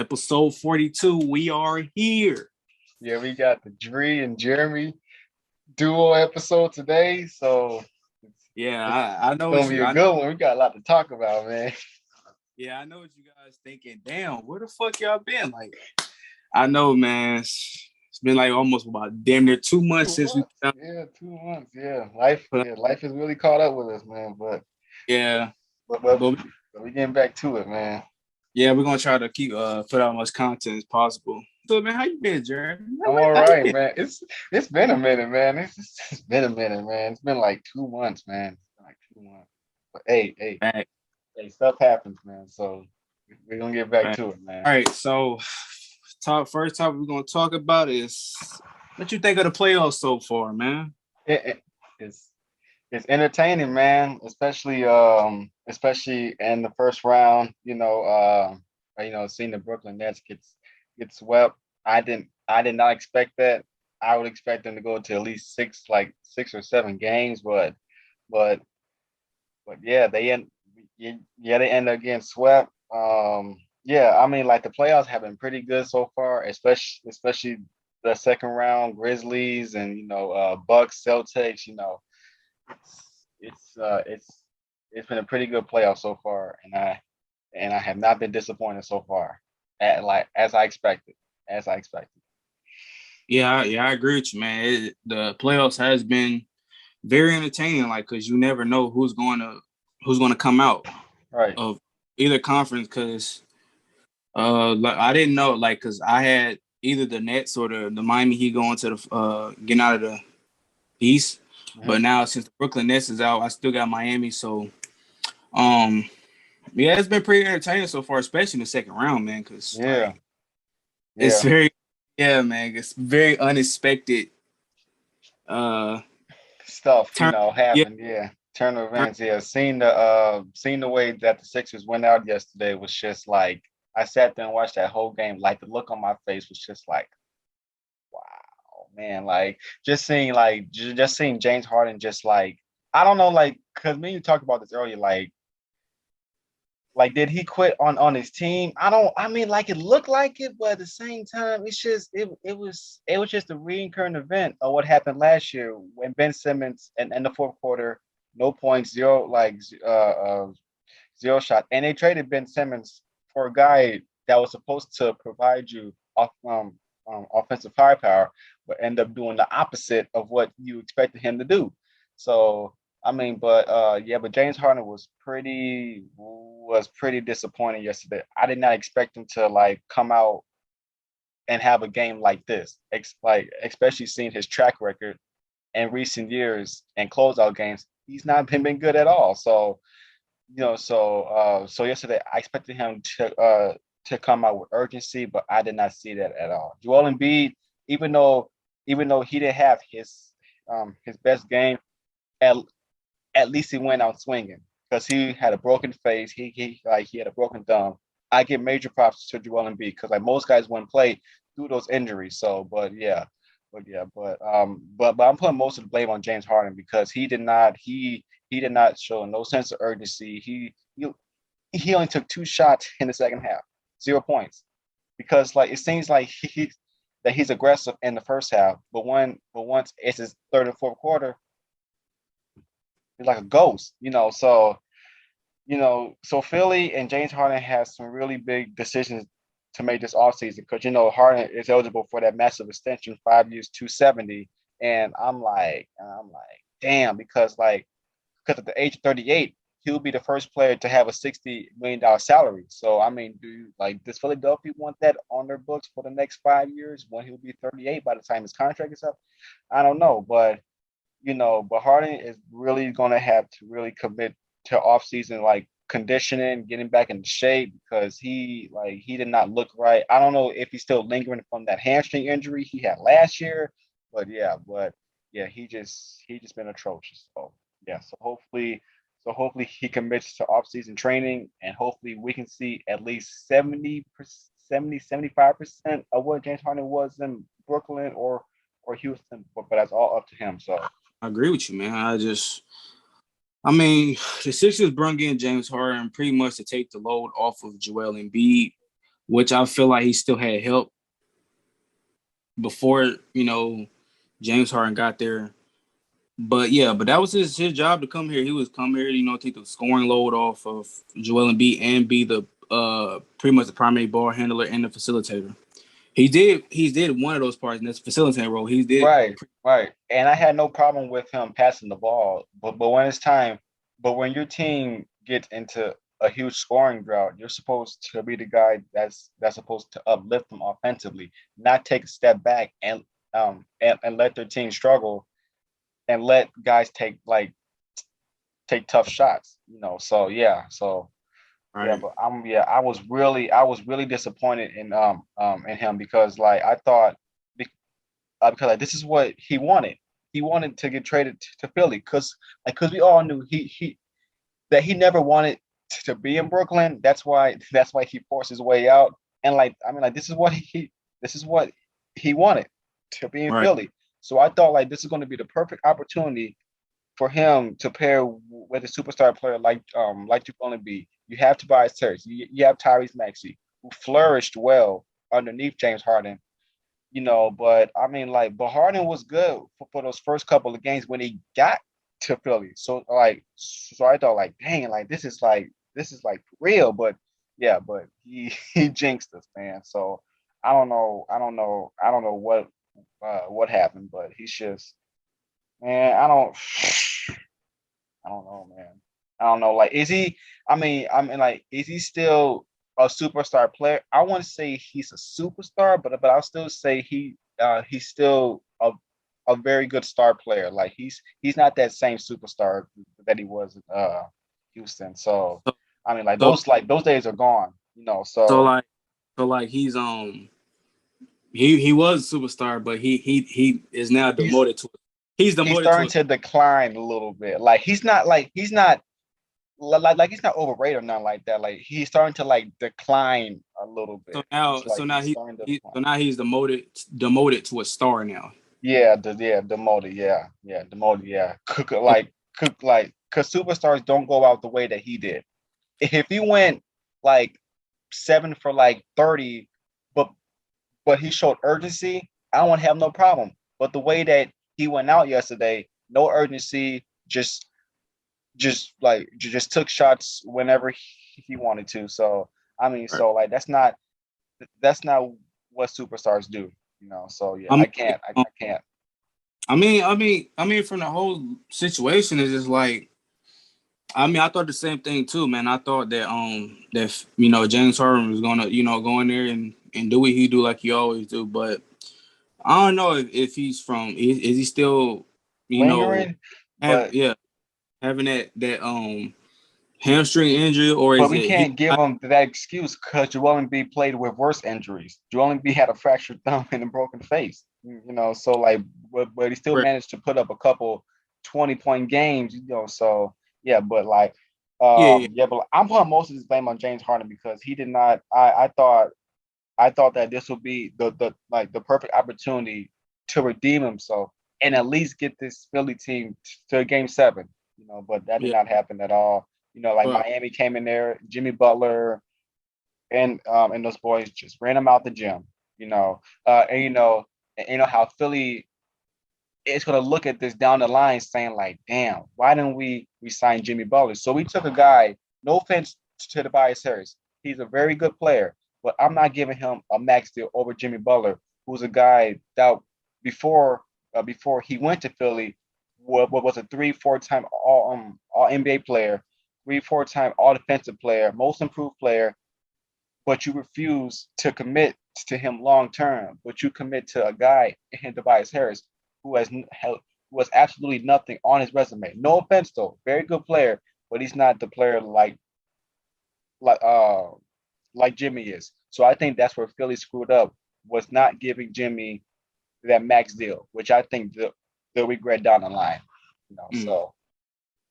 Episode 42. We are here. Yeah, we got the Dree and Jeremy duo episode today, so Yeah, it's, I it's know what gonna you be a I good one. We got a lot to talk about, man. yeah, I know what you guys thinking. Damn, where the fuck y'all been? Like, I know, man. It's been like almost about damn near 2 months Two since we months, yeah, 2 months, yeah. Life, put up. yeah, life has really caught up with us, man. But Yeah. but but, But but we getting back to it, man. yeah, we're gonna try to keep put out as much content as possible. So man, how you been, Jeremy? I'm all How you right, been? man. It's been a minute, man. It's been a minute, man. It's been like 2 months, man. It's been like 2 months. But Back, stuff happens, man. So we're gonna get back back. to it, man. All right, so first topic we're gonna talk about is what you think of the playoffs so far, man. It's entertaining, man. Especially in the first round. Seeing the Brooklyn Nets get swept. I did not expect that. I would expect them to go to at least 6 or 7 games, but yeah, they end up getting swept. Yeah, I mean, like the playoffs have been pretty good so far, especially the second round Grizzlies and Bucks, Celtics. It's been a pretty good playoff so far, and I have not been disappointed so far, as I expected, as I expected. Yeah, I agree with you, man. The playoffs has been very entertaining, like because you never know who's going to come out Right. of either conference. Because like I didn't know, like because I had either the Nets or the Miami Heat going to the getting out of the East, Hmm. but now since the Brooklyn Nets is out, I still got Miami. So um, yeah, it's been pretty entertaining so far, especially in the second round, man. Because Yeah. like it's Yeah. very yeah, man. It's very unexpected. Stuff, Turn yeah. happened. Yeah. Turn of events. Yeah. Seeing the way that the Sixers went out yesterday was just like I sat there and watched that whole game. Like the look on my face was just like, wow, man. Like just seeing James Harden just like I don't know, like because me and you talked about this earlier, like did he quit on his team? I mean like it looked like it, but at the same time, it was just a recurrent event of what happened last year when Ben Simmons in the fourth quarter, no points, zero shot. And they traded Ben Simmons for a guy that was supposed to provide you offensive firepower, but end up doing the opposite of what you expected him to do. So I mean, but James Harden was pretty disappointing yesterday. I did not expect him to like come out and have a game like this, like especially seeing his track record in recent years and closeout games. He's not been good at all. So yesterday I expected him to come out with urgency, but I did not see that at all. Joel Embiid, even though even though he didn't have his best game, at at least he went out swinging because he had a broken face. He had a broken thumb. I give major props to Joel Embiid because like most guys wouldn't play through those injuries. So, but I'm putting most of the blame on James Harden because he did not show no sense of urgency. He only took 2 shots in the second half, 0 points, because like it seems like he's aggressive in the first half, but once it's his third and fourth quarter, he's like a ghost, so Philly and James Harden has some really big decisions to make this offseason because Harden is eligible for that massive extension, 5 years, 270, and I'm like, damn, because at the age of 38, he'll be the first player to have a $60 million salary. So I mean, does Philadelphia want that on their books for the next 5 years when he'll be 38 by the time his contract is up? I don't know, but Harden is really going to have to really commit to offseason like conditioning, getting back into shape because he did not look right. I don't know if he's still lingering from that hamstring injury he had last year, but yeah, he just been atrocious. So yeah, so hopefully he commits to offseason training and hopefully we can see at least 75% of what James Harden was in Brooklyn or Houston, but that's all up to him. So I agree with you, man. I mean, the Sixers brought in James Harden pretty much to take the load off of Joel Embiid. which I feel like he still had help before, James Harden got there. But yeah, but that was his job to come here. He was come here, take the scoring load off of Joel Embiid and be the pretty much the primary ball handler and the facilitator. He did one of those parts in this facilitating role. He did. Right, right. And I had no problem with him passing the ball, but when it's time, but when your team gets into a huge scoring drought, you're supposed to be the guy that's supposed to uplift them offensively, not take a step back and let their team struggle and let guys take tough shots, So yeah, Right. but I was really disappointed in him because like I thought because like, this is what he wanted. He wanted to get traded to Philly because we all knew he that he never wanted to be in Brooklyn. That's why he forced his way out. And like I mean like this is what he wanted to be in Right. Philly. So I thought like this is going to be the perfect opportunity for him to pair with a superstar player like Joel Embiid. You have Tobias Harris, you have Tyrese Maxey, who flourished well underneath James Harden. But I mean, like, but Harden was good for those first couple of games when he got to Philly. So I thought, like, dang, like this is like real. But yeah, but he jinxed us, man. So I don't know what happened, but he's just, man, I don't know, man. I don't know. Like, is he? I mean, like, is he still a superstar player? I want to say he's a superstar, but I'll still say he's still a very good star player. Like, he's not that same superstar that he was in Houston. So, So I mean, like so those days are gone. so So like so like he was a superstar, but he is now he's demoted to he's he's demoted to starting a. to decline a little bit. Like, he's not overrated or nothing like that. Like, he's starting to like decline a little So bit. now It's so like now he's starting to so decline. now he's demoted to a star now. Yeah, demoted. Yeah, demoted. Yeah, cause superstars don't go out the way that he did. If he went like 7 for like 30, but he showed urgency, I won't have no problem. But the way that he went out yesterday, no urgency, just took shots whenever he wanted to. So I mean, Right. so like that's not what superstars do. So yeah, I I mean, can't. I can't. from the whole situation is just like, I thought the same thing too, man. I thought that James Harden was gonna go in there and do what he do like he always do, but I don't know if he's is he still you know Lingering, have but yeah having that hamstring injury, or but is we it he? can't give him that excuse because Joel Embiid played with worse injuries. Joel Embiid had a fractured thumb and a broken face. So like, but he still managed to put up a couple 20-point games. So yeah, but like, Yeah, yeah, yeah, but I'm putting most of this blame on James Harden because he did not. I thought that this would be the perfect opportunity to redeem himself and at least get this Philly team to Game 7. But that did yeah. not happen at all. Like But Miami came in there, Jimmy Butler and those boys just ran him out the gym. And how Philly is going to look at this down the line, saying like, "Damn, why didn't we sign Jimmy Butler?" So we took a guy. No offense to Tobias Harris, he's a very good player, but I'm not giving him a max deal over Jimmy Butler, who's a guy that before he went to Philly, was a 3-4 time all NBA player, 3-4 time all defensive player, most improved player, but you refuse to commit to him long term, but you commit to a guy in Tobias Harris who has absolutely nothing on his resume. No offense though, very good player, but he's not the player like uh like Jimmy is. So I think that's where Philly screwed up, was not giving Jimmy that max deal, which I think they'll regret down the line. mm, So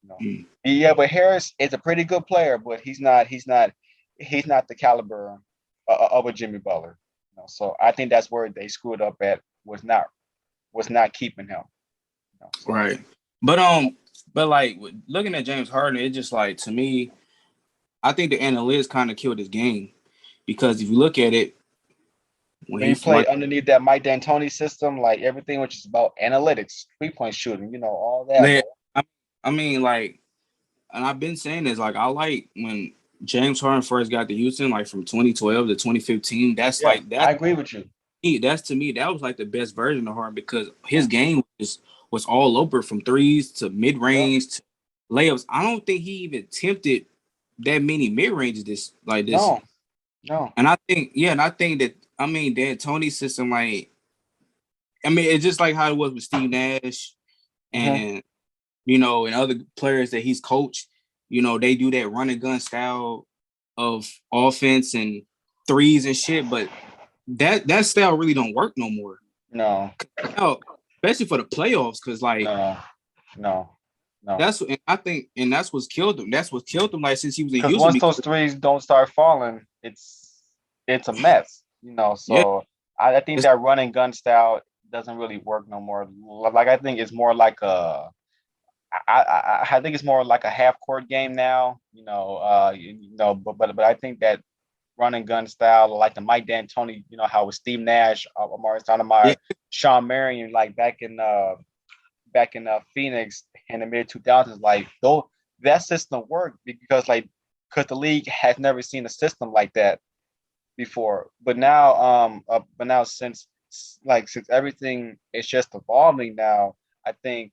you know, mm, yeah, but Harris is a pretty good player, but he's not the caliber of a Jimmy Butler. So I think that's where they screwed up at, was not keeping him. So right. But like looking at James Harden, it just like, to me, I think the analytics kind of killed his game. because if you look at it, when When he you play like underneath that Mike D'Antoni system, like everything which is about analytics, 3-point shooting, all that, that, bro. I mean, like, and I've been saying this, like, I like when James Harden first got to Houston, like from 2012 to 2015. That's Yeah, like I agree with you. that's to me that was like the best version of Harden because his game was all over from threes to mid Yeah. range to layups. I don't think he even attempted that many mid ranges this. No, no. And I think and I think that I mean D'Antoni's system, like I mean it's just like how it was with Steve Nash Mm-hmm. and and other players that he's coached. They do that run and gun style of offense and threes and shit, but that style really don't work no more. No, Now, especially for the playoffs, because like no, no, no. that's and I think and that's what's killed him. That's what killed him. Like since he was in Because Houston, once because those threes don't start falling, it's a mess. yeah, So I think it's that run and gun style doesn't really work no more. Like I think it's more like I think it's more like a half court game now. But I think that run and gun style, like the Mike D'Antoni, how with Steve Nash, Amari yeah, Stoudemire, Sean Marion, like back in Phoenix in the mid 2000s, like though that system worked because the league has never seen a system like that before. But now since everything is just evolving now, I think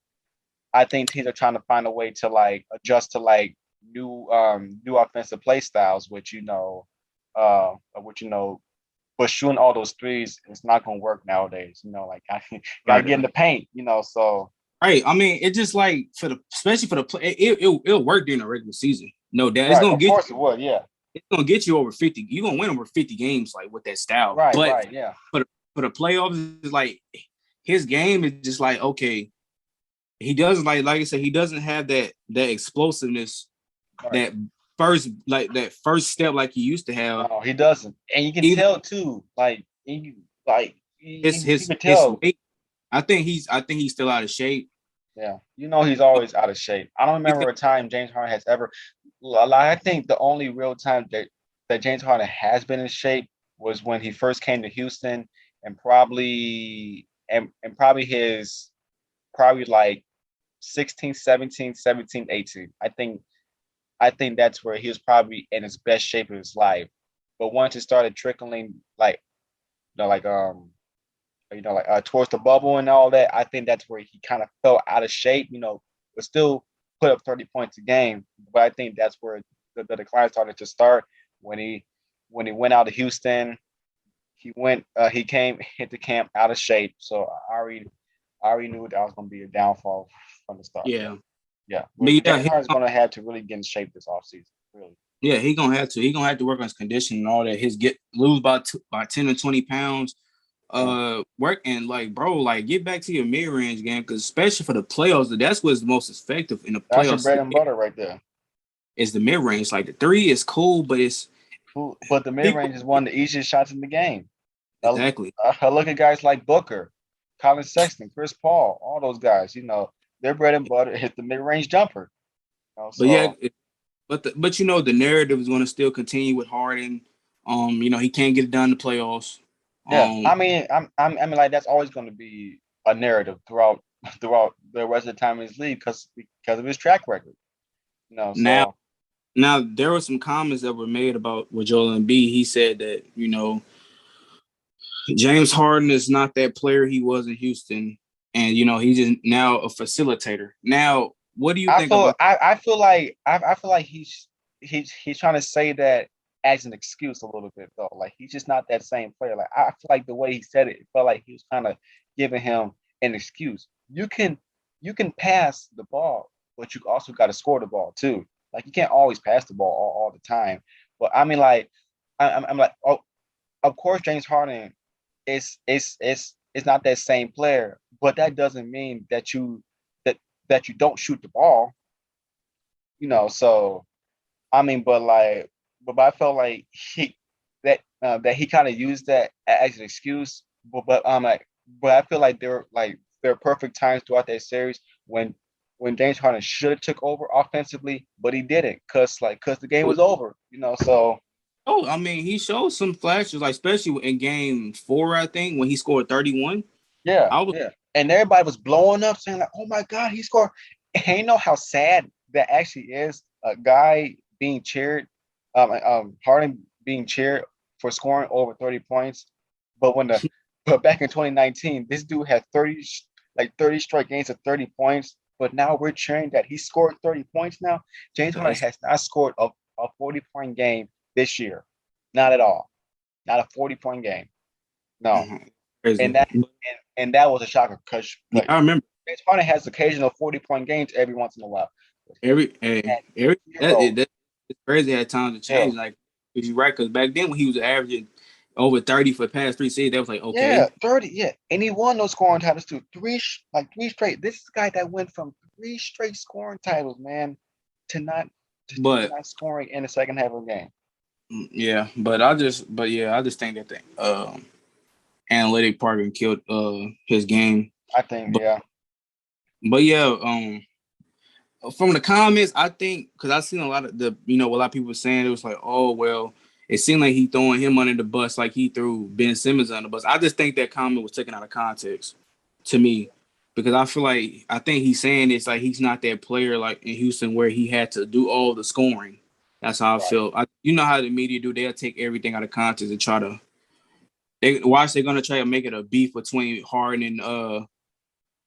I think teams are trying to find a way to like adjust to like new offensive play styles, which but shooting all those threes it's not gonna work nowadays. Like I gotta right, get in the paint, so right. I mean, it just like especially for the play, it'll work during the regular season. No doubt, right, of course it would, yeah. it's gonna get you over 50. You're gonna win over 50 games like with that style. Right, But right, yeah. for the playoffs, it's like his game is just like okay, he doesn't like I said, he doesn't have that explosiveness, Right. that first step like he used to have. No, he doesn't. And you can Even tell too, you can his tell. weight. I think he's still out of shape. Yeah, he's always out of shape. I don't remember a time James Harden has ever. I think the only real time that James Harden has been in shape was when he first came to Houston, and probably his probably like 16, 17, 17, 18. I think that's where he was probably in his best shape of his life. But once it started trickling, like you know, like towards the bubble and all that, I think that's where he kind of fell out of shape. But still put up 30 points a game. But I think that's where the decline started to start when he went out of Houston. He came hit the camp out of shape. So I already knew that was going to be a downfall from the start. Yeah, Yeah. but But yeah, James Harden's going to have to really get in shape this offseason. Really. he gonna have to. He gonna have to work on his conditioning and all that. His get lose by 10 or 20 pounds. Yeah. Work and like, bro, like get back to your mid range game because especially for the playoffs, that's what's the most effective in the That's your playoffs. bread and butter right there. Is the mid range. Like the three is cool, but it's Cool. But the mid people range is one of the easiest shots in the game. exactly. I look at guys like Booker, Colin Sexton, Chris Paul, all those guys. Their bread and butter hit the mid range jumper. But yeah, So but the narrative is going to still continue with Harden. He can't get it done in the playoffs. yeah, Um, I mean, like that's always going to be a narrative throughout the rest of the time in his league because of his track record. now So now there were some comments that were made about with Joel Embiid. He said that James Harden is not that player he was in Houston, and he's just now a facilitator. Now, what do you I think feel about? I feel like I feel like he's trying to say that as an excuse a little bit though. Like he's just not that same player. Like I feel like the way he said it felt like he was kind of giving him an excuse. You can pass the ball, but you also got to score the ball too. Like you can't always pass the ball all the time. But I mean, like I'm like, oh, of course James Harden is not that same player, but that doesn't mean that that you don't shoot the ball. So I mean, but I felt like that he kind of used that as an excuse. But I feel like there are perfect times throughout that series when James Harden should have took over offensively, but he didn't, cause the game was over. So Oh, I mean, he showed some flashes, like especially in game 4, I think, when he scored 31. Yeah, I was yeah. And everybody was blowing up, saying like, "Oh my God, he scored!" And you know how sad that actually is. A guy being cheered, Harden being cheered for scoring over 30 points, but but back in 2019, this dude had 30 straight games of 30 points. But now we're cheering that he scored 30 points now. James Harden that's has not scored a 40-point game this year. Not at all. Not a 40-point game. No. And crazy. that But, and that was a shocker because yeah, I remember James Harden has occasional 40-point games every once in a while. But every he had every zero. that it's crazy how times to Yeah. change. Like, if you're right, because back then when he was averaging over 30 for the past 3 seasons, that was like Yeah, okay. 30. Yeah. And he won those scoring titles too. Three straight. This is a guy that went from three straight scoring titles, man, to not to But not scoring in the second half of the game. yeah, I just think that the analytic part and killed his game. I think, But yeah. but yeah, from the comments, I think because I've seen a lot of a lot of people were saying it was like, oh well, it seemed like he throwing him under the bus like he threw Ben Simmons under the bus. I just think that comment was taken out of context to me because I think he's saying it's like he's not that player like in Houston where he had to do all the scoring. That's how I Right. feel. You know how the media do; they'll take everything out of context and try to. They're gonna try to make it a beef between Harden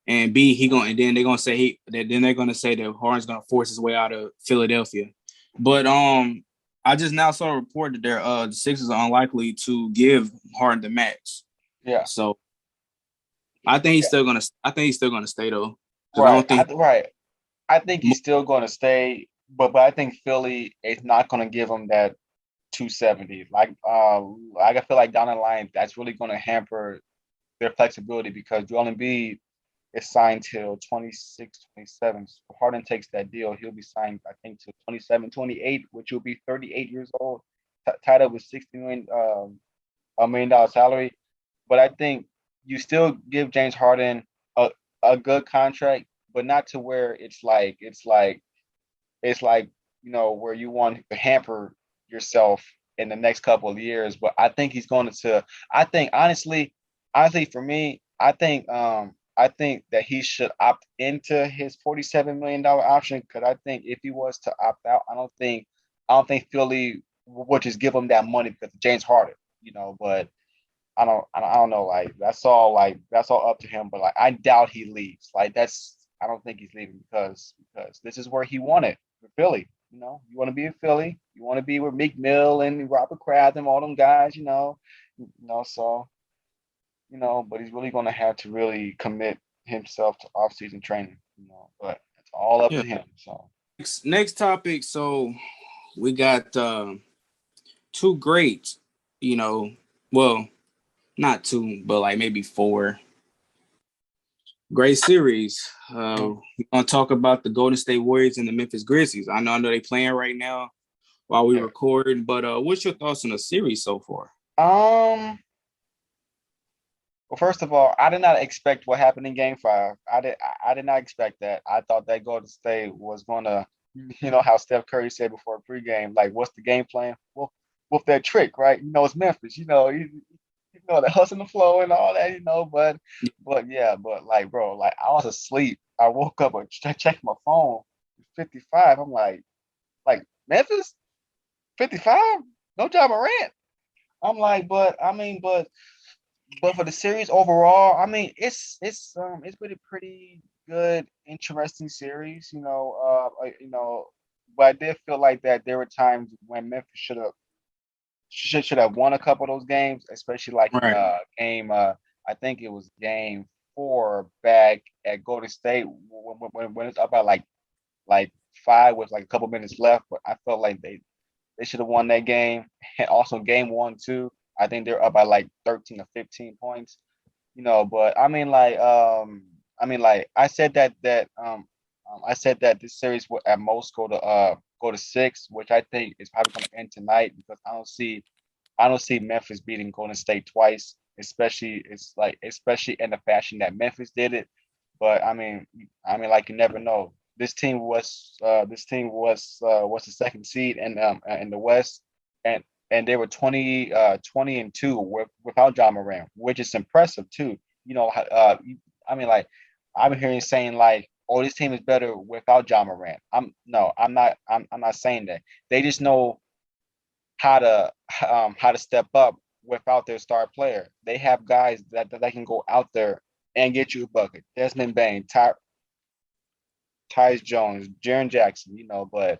and B, and then they're gonna say then they're gonna say that Harden's gonna force his way out of Philadelphia. But I just now saw a report that the Sixers are unlikely to give Harden the max. Yeah. So Yeah. I think he's still gonna stay though. Because I Right. don't think Right. I think he's still going to stay, but I think Philly is not going to give him that 270. Like I feel like down the line, that's really going to hamper their flexibility because Joel Embiid is signed till 26, 27. So Harden takes that deal. He'll be signed, I think, to 27, 28, which will be 38 years old, tied up with $60 million salary. But I think you still give James Harden a, a good contract, but not to where it's like where you want to hamper yourself in the next couple of years. But I think he's going to. I think honestly for me, I think that he should opt into his $47 million option because I think if he was to opt out, I don't think Philly would just give him that money because of James Harden. But I don't know. That's all up to him. But like I doubt he leaves. I don't think he's leaving because this is where he wanted for Philly. You want to be in Philly. You want to be with Meek Mill and Robert Kraft and all them guys. So but he's really going to have to really commit himself to off-season training. But it's all up yeah. to him. So Next topic. So we got two greats. You know, well, not two, but like maybe four great series. We're gonna talk about the Golden State Warriors and the Memphis Grizzlies. I know they playing right now while we yeah. record, but what's your thoughts on the series so far? Um. Well, first of all, I did not expect what happened in Game Five. I did not expect that. I thought that Golden State was gonna, how Steph Curry said before pregame, like, what's the game plan? Well, with that trick, right? It's Memphis. The hustle and the flow and all that. But yeah, but like, bro, like I was asleep. I woke up and checked my phone. 55. I'm like Memphis, 55. No job Morant. I'm like, but for the series overall, I mean, it's been a pretty good, interesting series. But I did feel like that there were times when Memphis should have won a couple of those games, especially like in Right, game. I think it was game 4 back at Golden State when it's up by like 5 with like a couple minutes left. But I felt like they should have won that game. And also game 1 too. I think they're up by like 13 or 15 points. But I mean like I said that this series will at most go to 6, which I think is probably going to end tonight because I don't see Memphis beating Golden State twice, especially in the fashion that Memphis did it. But like you never know. This team was the second seed in the West, and and they were 20-2 without John Morant, which is impressive too. You know, I mean, like I've been hearing you saying like, "Oh, this team is better without John Morant." I'm not. I'm not saying that. They just know how to step up without their star player. They have guys that can go out there and get you a bucket. Desmond Bain, Tyus Jones, Jaren Jackson. But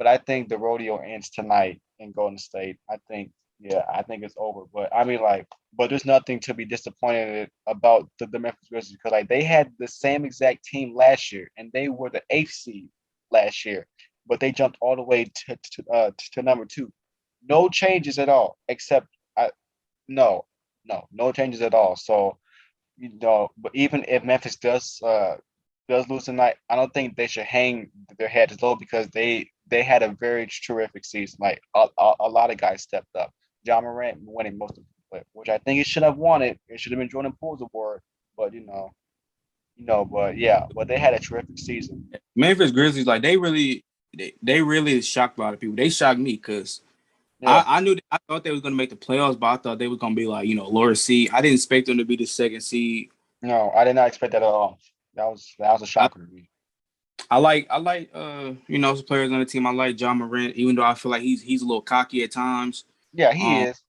I think the rodeo ends tonight in Golden State. I think it's over. But I mean, like, but there's nothing to be disappointed about the Memphis Grizzlies because like they had the same exact team last year and they were the eighth seed last year, but they jumped all the way to number two. No changes at all, except no, no changes at all. So but even if Memphis does lose tonight, I don't think they should hang their heads low because they had a very terrific season. Like a lot of guys stepped up. John Morant winning most of it, which I think he should have won it. It should have been Jordan Poole's award, but but yeah, but they had a terrific season. Memphis Grizzlies, like they really shocked a lot of people. They shocked me because Yeah, I thought they was gonna make the playoffs, but I thought they was gonna be like lower seed. I didn't expect them to be the second seed. no, I did not expect that at all. That was a I, shocker to me. I like some players on the team. I like John Morant, even though I feel like he's a little cocky at times. Yeah, he Um, is,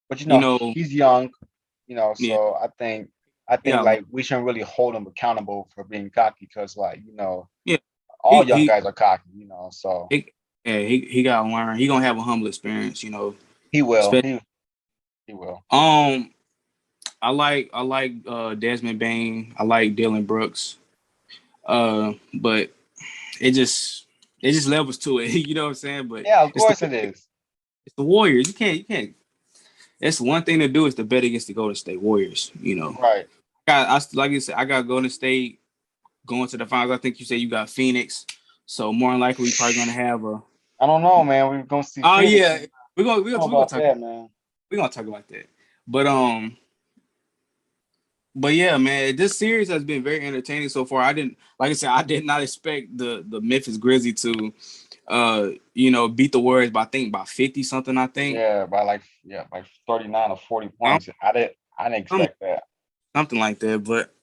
but you know, he's young. yeah, So I he think got like we shouldn't really hold him accountable for being cocky because like yeah, all he young he guys are cocky. So he, yeah, he got to learn. He gonna have a humble experience. he will. Especially, He will. um, I like Desmond Bain. I like Dylan Brooks. But it just levels to it. You know what I'm saying? But Yeah, of it's the course it is. it's the Warriors. You can't. That's one thing to do is to bet against the Golden State Warriors. Right. Like you said, I got Golden State going to the finals. I think you said you got Phoenix, so more than likely we probably gonna have a. I don't know, man. We're gonna see Oh Phoenix. yeah, How about that, man? we're gonna talk about that. But but yeah, man, this series has been very entertaining so far. Like I said, I did not expect the Memphis Grizzlies to beat the Warriors by I think by 50 something. I think Yeah, by 39 or 40 Um, points. I didn't some- expect that. something like that. But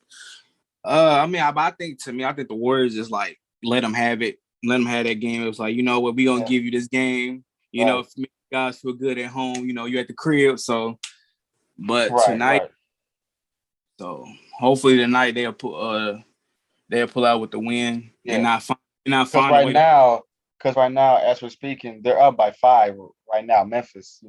I mean, I think the Warriors just like let them have it, let them have that game. It was like, you know what, we gonna Yeah. give you this game. Right. If you guys feel good at home, you're at the crib. So, but Right. tonight, Right. so hopefully tonight they'll pull out with the win and Yeah. not Because find a right way to. now, because right now, as we're speaking, they're up by 5 right now. Memphis.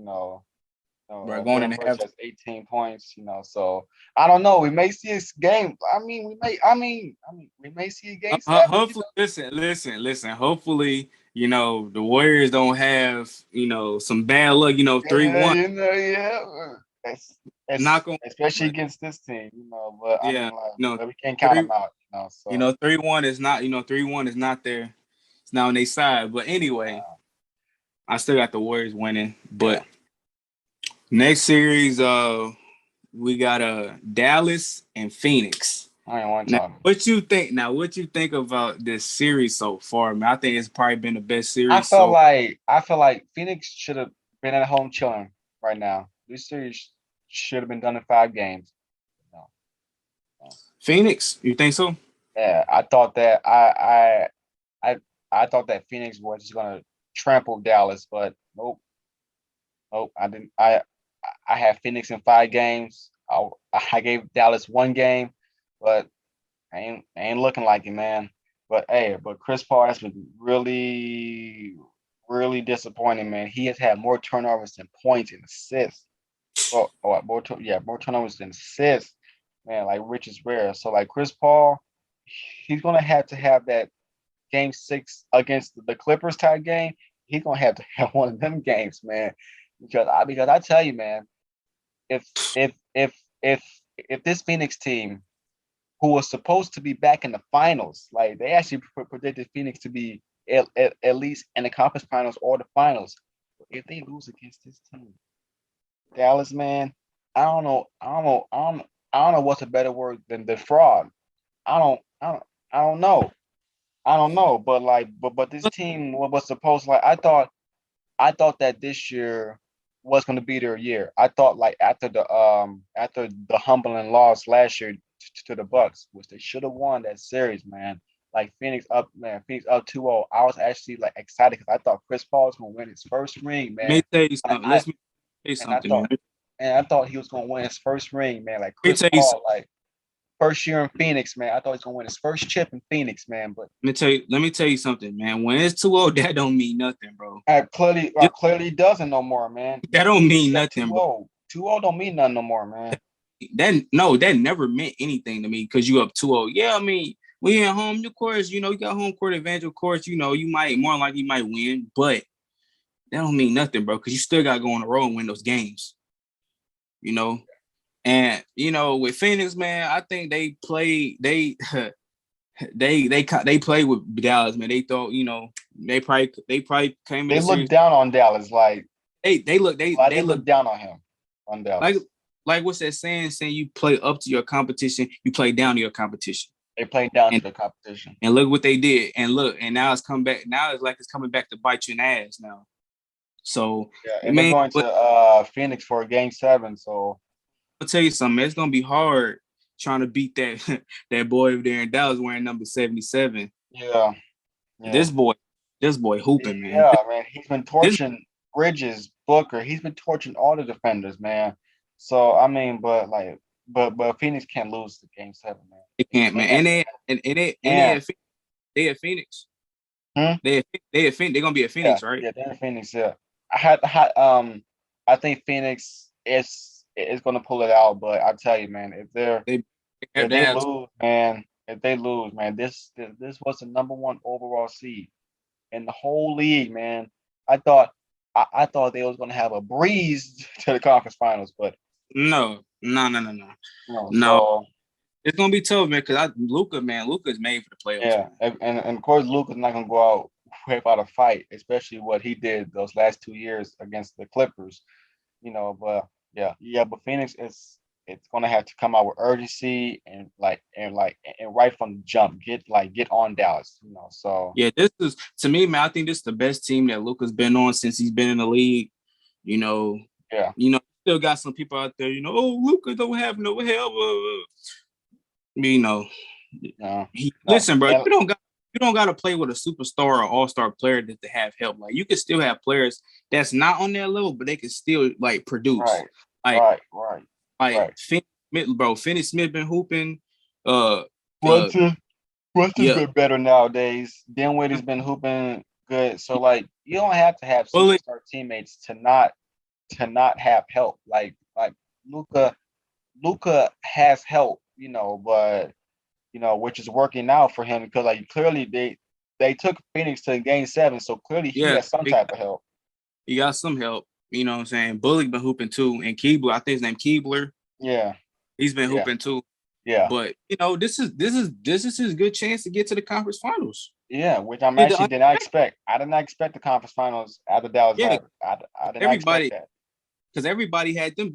Right, going in Dylan the Brooks half. has 18 points. So I don't know. We may see this game. I mean, we may. We may see a game seven. Hopefully, listen. Hopefully, the Warriors don't have some bad luck. Yeah, 3-1. yeah. Knock on, Especially but against this team. But I yeah, mean, like, you know, but we can't count three. them out. So 3-1 is not. 3-1 is not there. It's not on their side. But anyway, uh, I still got the Warriors winning. yeah, But next series, we got Dallas and Phoenix. I ain't want to Now, talk. what you think? Now, what you think about this series so far, man? I think it's probably been the best I series. feel So like Phoenix should have been at home chilling right now. This series should have been done in 5 games. No, no. Phoenix, you think so? Yeah, I thought that I I thought that Phoenix was just gonna trample Dallas, but nope, nope. I didn't. I had Phoenix in 5 games. I gave Dallas 1 game, but I ain't looking like it, man. But hey, Chris Paul has been really, really disappointing, man. He has had more turnovers than points and assists. More turnovers than assists, man. Like which is rare. So like Chris Paul, he's gonna have to have that game 6 against the Clippers type game. He's gonna have to have one of them games, man. Because I tell you, man, if if if if if this Phoenix team who was supposed to be back in the finals. Like they actually predicted Phoenix to be at least in the conference finals or the finals. If they lose against this team, Dallas, man, I don't know. I don't know what's a better word than the fraud. I don't. I don't. I don't know. I don't know. But like, but this team was supposed like I thought that this year was going to be their year. I thought like after the humbling loss last year to the Bucks, which they should have won that series, man. Like Phoenix up 2-0. I was actually like excited because I thought Chris Paul was going to win his first ring, Let me man. tell you Like something. Let me tell you and I something, man. thought and I thought he was going to win his first ring, man. Like Let me Chris tell you Paul, like first year in Phoenix, man. I thought he was going to win his first chip in Phoenix, man. But let me tell you something, man. When it's 2-0, that don't mean nothing, bro. Just, clearly doesn't no more, man. that don't mean At nothing, bro. 2-0. 2-0 don't mean nothing no more, man. That never meant anything to me because you up 2-0. Yeah, I mean, we at home, of course, you got home court advantage, of course, you might more likely you might win, but that don't mean nothing, bro, because you still gotta go on the road and win those games, you know. And with Phoenix, man, I think they played they played with Dallas, man. They thought, they probably came in They the look series. down on Dallas, like They look they look down on him on like Dallas. what's that saying you play up to your competition, you play down to your competition. They playing down to And the competition. and look what they did. And look, and now it's come back. Now it's like it's coming back to bite you in the ass now. So, Yeah, and they're man, going but to Phoenix for game 7. So I'll tell you something, man, it's gonna be hard trying to beat that that boy over there in Dallas wearing number 77. yeah, yeah. This boy, hooping, man. Yeah, man. He's been This torching Bridges, Booker. He's been torching all the defenders, man. So I mean, but like, but Phoenix can't lose the game 7, man. they can't, man. And And they at Phoenix. hmm? They at Phoenix. They're gonna be at Yeah, Phoenix, right? yeah, they're in Phoenix. Yeah, I think Phoenix is going to pull it out. But I tell you, man, They have if they they have lose, man, this was the number one overall seed in the whole league, man. I thought I thought they was going to have a breeze to the conference finals, but no. no. No, So it's gonna be tough, man. Because Luka's made for the playoffs, yeah, man. and of course Luka's not going to go out without a fight, especially what he did those last 2 years against the Clippers. But yeah, but Phoenix is it's gonna have to come out with urgency and right from the jump, get on Dallas, So Yeah, this is to me, man. I think this is the best team that Luka's been on since he's been in the league. You know, yeah, still got some people out there. Oh, Luka don't have no help. You know, no, no, listen, bro. and You don't got to play with a superstar or all-star player to have help. Like you can still have players that's not on that level, but they can still like produce. right, Like right, right, right. Finney Smith been hooping. Uh, uh, Brunson, Brunson's yeah, been better nowadays. Dinwiddie's been hooping good. So like you don't have to have Bullet. superstar teammates to not have help. Like Luca Luca has help, but which is working out for him because like clearly they took Phoenix to game 7, so clearly he Yeah, has some type of help. he got some help. You know what I'm saying? Bullock been hooping too, and Keebler, I think his name Keebler. Yeah, He's been yeah, hooping too. yeah, But this is his good chance to get to the conference finals. yeah. Which I'm Either actually did not expect. I did not expect the conference finals out of Dallas yeah, Mavericks. I did not expect everybody that. because everybody had them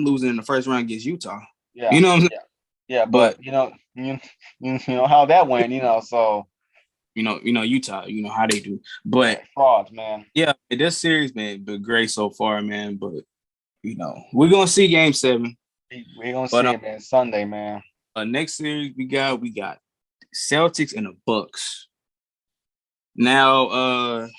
losing in the first round against Utah. Yeah, You know what I'm saying? yeah, yeah. But But you know how that went. So Utah, you know how they do. But frauds, man. yeah, this series been great so far, man. But we're gonna see game 7. We're gonna But see it, man. Sunday, man. next series we got Celtics and the Bucks. Now,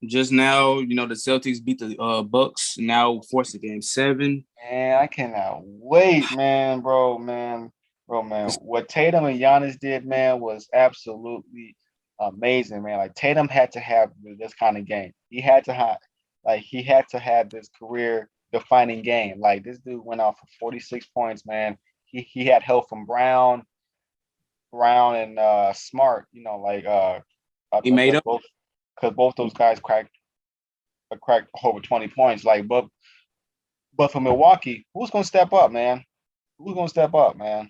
just now, the Celtics beat the Bucks. Now forced a game 7. Man, I cannot wait, man, bro, man. What Tatum and Giannis did, man, was absolutely amazing, man. Like Tatum had to have this kind of game. He had to have this career-defining game. Like this dude went out for 46 points, man. He had help from Brown and Smart. He made Because up. both those guys cracked over 20 points. But for Milwaukee, who's gonna step up, man? Who's gonna step up, man?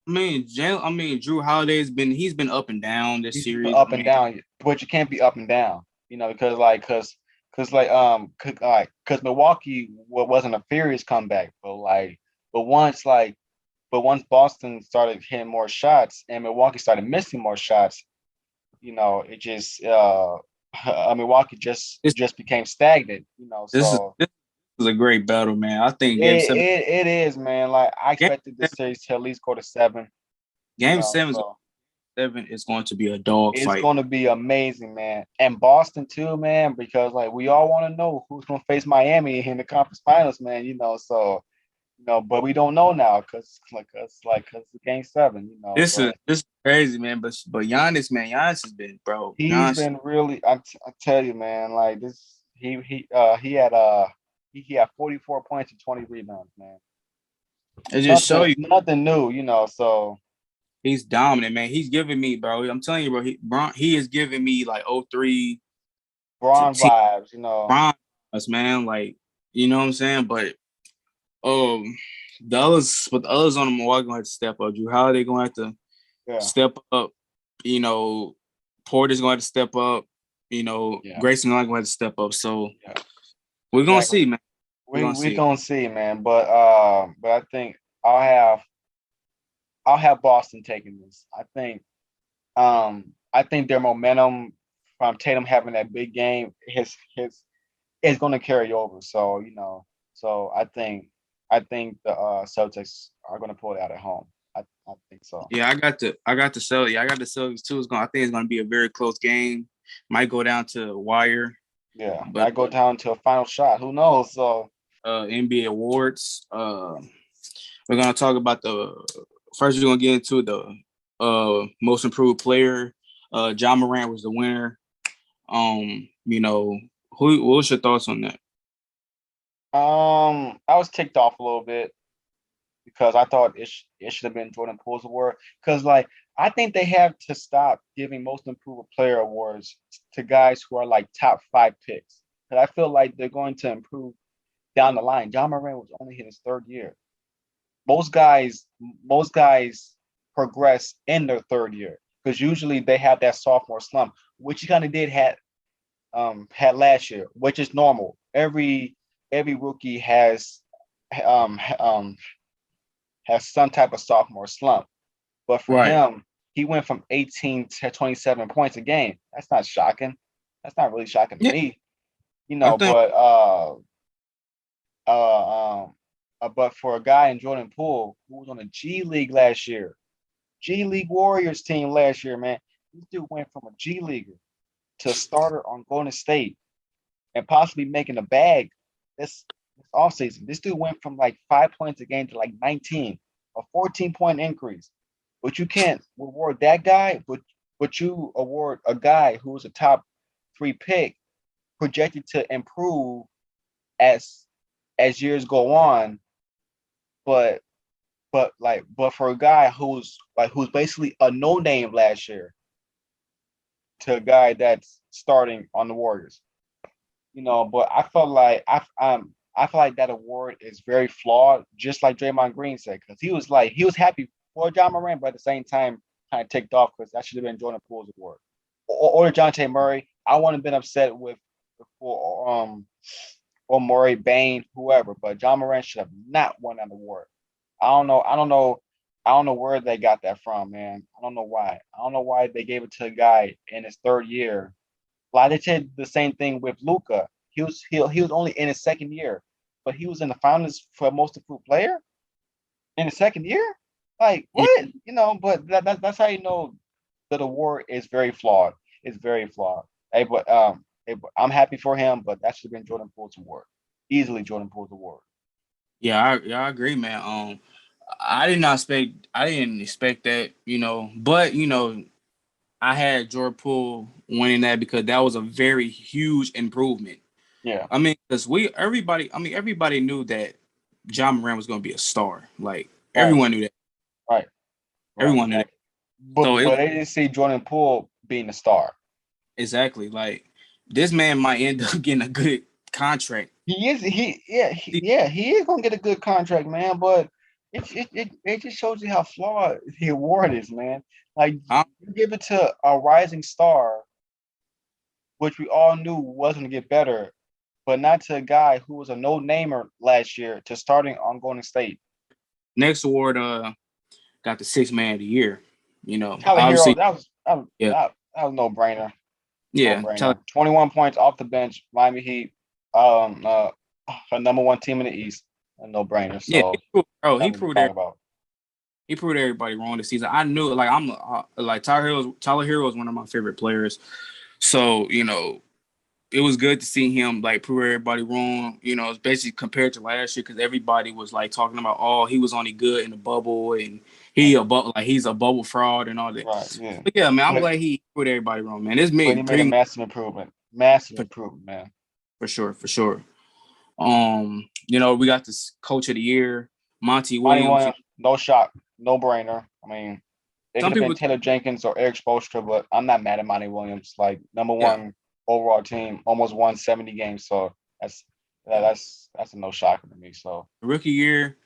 Drew Holiday's he's been up and down this He's been series. up and down, but you can't be up and down, because Milwaukee wasn't a furious comeback, but once like, but once Boston started hitting more shots and Milwaukee started missing more shots, it just Milwaukee just became stagnant, this is so this is a great battle, man. I think game it, seven, it it is, man. Like I game expected this seven, series to at least go to seven, game seven so is going to be a dog it's fight. going to be amazing, man. And Boston too, man, because like we all want to know who's going to face Miami in the conference finals, man. So but we don't know now because the game seven, but This is crazy, man. But Giannis, man, Giannis has been, bro. he's Giannis, been really. I tell you, man, like this. He had 44 points and 20 rebounds, man. it just show Nothing you nothing new, So he's dominant, man. He's giving me, bro. I'm telling you, bro. He is giving me like 03 to Braun T vibes, Bron us, man. Like, you know what I'm saying? But um the others on the Milwaukee gonna have to step up. Drew Holiday gonna have to Yeah, step up. You know, Porter's gonna have to step up. yeah, Grayson gonna have to step up. So yeah. we're gonna Exactly. see, man. We're gonna We see. gonna see, man. But I think I'll have I'll have Boston taking this. I think their momentum from Tatum having that big game, his is going to carry over. So I think the Celtics are going to pull it out at home. I think so. Yeah, I got to sell. Yeah, I got the Celtics too. I think it's gonna be a very close game. Might go down to the wire, Yeah, but might go down to a final shot. Who knows? So NBA awards. We're gonna talk about the first. We're gonna get into the most improved player. Ja Morant was the winner. What was your thoughts on that? I was ticked off a little bit because I thought it should have been Jordan Poole's award. Because like I think they have to stop giving most improved player awards to guys who are like top 5 picks. Because I feel like they're going to improve down the line. John Moran was only in his third year. Most guys, most guys progress in their third year because usually they have that sophomore slump, which he kind of had last year, which is normal. Every rookie um um has some type of sophomore slump. But for Right. him, he went from 18 to 27 points a game. That's not shocking. That's not really shocking to Yeah, me, I think. but but for a guy in Jordan Poole who was on the G League last year, G League Warriors team last year, man, this dude went from a G Leaguer to a starter on Golden State and possibly making a bag this offseason. This dude went from like 5 points a game to like 19, a 14-point increase. But you can't reward that guy, but you award a guy who was a top 3 pick projected to improve as years go on, but but for a guy who's basically a no name last year to a guy that's starting on the Warriors, but I feel like that award is very flawed, just like Draymond Green said, because he was happy for John Moran, but at the same time kind of ticked off because that should have been Jordan Poole's award or Dejounte Murray. I wouldn't have been upset with for or Murray, Bain, whoever, but John Moran should have not won that award. I don't know. I don't know. I don't know where they got that from, man. I don't know why. I don't know why they gave it to a guy in his third year. Like they did the same thing with Luka. He was only in his second year, but he was in the finals for most improved player in his second year. Like Yeah, what? But that's how you know that award is very flawed. It's very flawed. But I'm happy for him, but that should have been Jordan Poole's award. Easily Jordan Poole's award. I agree, man. I didn't expect that, but I had Jordan Poole winning that because that was a very huge improvement. Yeah. I mean, because everybody knew that John Moran was going to be a star. Like Right. everyone knew that. Right. Right. Everyone knew that. Right. But So it but they didn't see Jordan Poole being a star. exactly like this man might end up getting a good contract. He is he is gonna get a good contract, man. But it just shows you how flawed the award is, man. Like I, you give it to a rising star, which we all knew was gonna get better, but not to a guy who was a no namer last year to starting on Golden State. next award got the sixth man of the year. Tyler Hero, Obviously, that was yeah, that was no brainer. No Yeah, brainer. 21 points off the bench. Miami Heat, um, uh, her number one team in the East. A no brainer. yeah. So He nothing to proved talk about. he proved everybody wrong this season. I knew like like Tyler Hero is one of my favorite players. So it was good to see him like prove everybody wrong. Especially compared to last year because everybody was like talking about he was only good in the bubble and he's a bubble fraud and all that. Right. Yeah. But yeah, man, I'm But glad he proved everybody wrong, man. It's but me he made a three massive improvement. Massive for, improvement, man. for sure. We got this coach of the year, Monty Monty Williams. Williams, no shock, no brainer. I mean, it could Some have been people, Taylor Jenkins or Eric Spoelstra, but I'm not mad at Monty Williams. Like number yeah, one overall team, almost won 70 games. So that's that's a no shocker to me. So rookie year.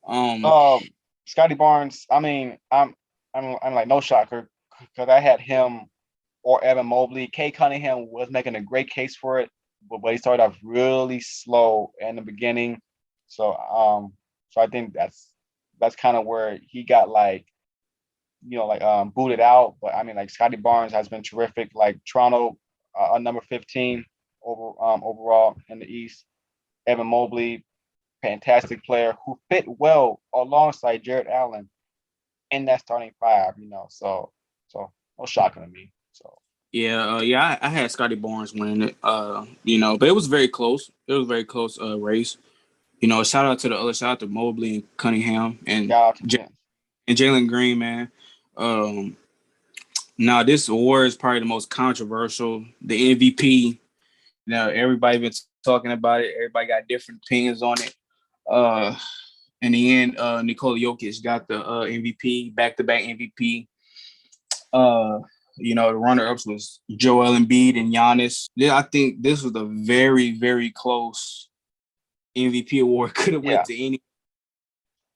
Um, um Scotty Barnes, I mean, I'm like no shocker because I had him or Evan Mobley. Kay Cunningham was making a great case for it, but he started off really slow in the beginning. So I think that's kind of where he got like booted out. But I mean, like Scotty Barnes has been terrific. Like Toronto, number 15 overall in the East. Evan Mobley, fantastic player who fit well alongside Jared Allen in that starting five. So no shocking to me. So yeah. I had Scotty Barnes winning it. But it was very close. It was a very close race. Shout out to Mobley and Cunningham and shout out to Jim. Jalen Green, man. Um, Now this award is probably the most controversial. The MVP. Now everybody been talking about it. Everybody got different opinions on it. Uh, in the end, Nikola Jokic got the MVP, back-to-back MVP. The runner-ups was Joel Embiid and Giannis. Yeah, I think this was a very, very close MVP award. Could have went Yeah, to any.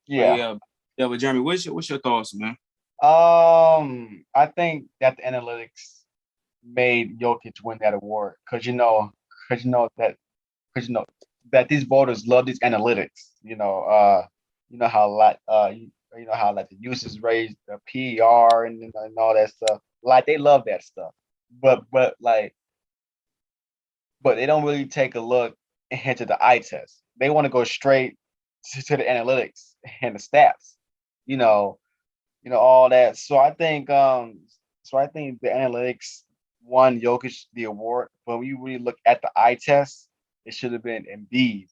But yeah. but Jeremy, what's your thoughts, man? I think that the analytics made Jokic win that award because you know that because you know that these voters love these analytics. You know how a lot you know how like the usage rates, the PER, and all that stuff. Like they love that stuff, but they don't really take a look into the eye test. They want to go straight to the analytics and the stats. You know, all that. So I think the analytics won Jokic the award, but when you really look at the eye test, it should have been Embiid.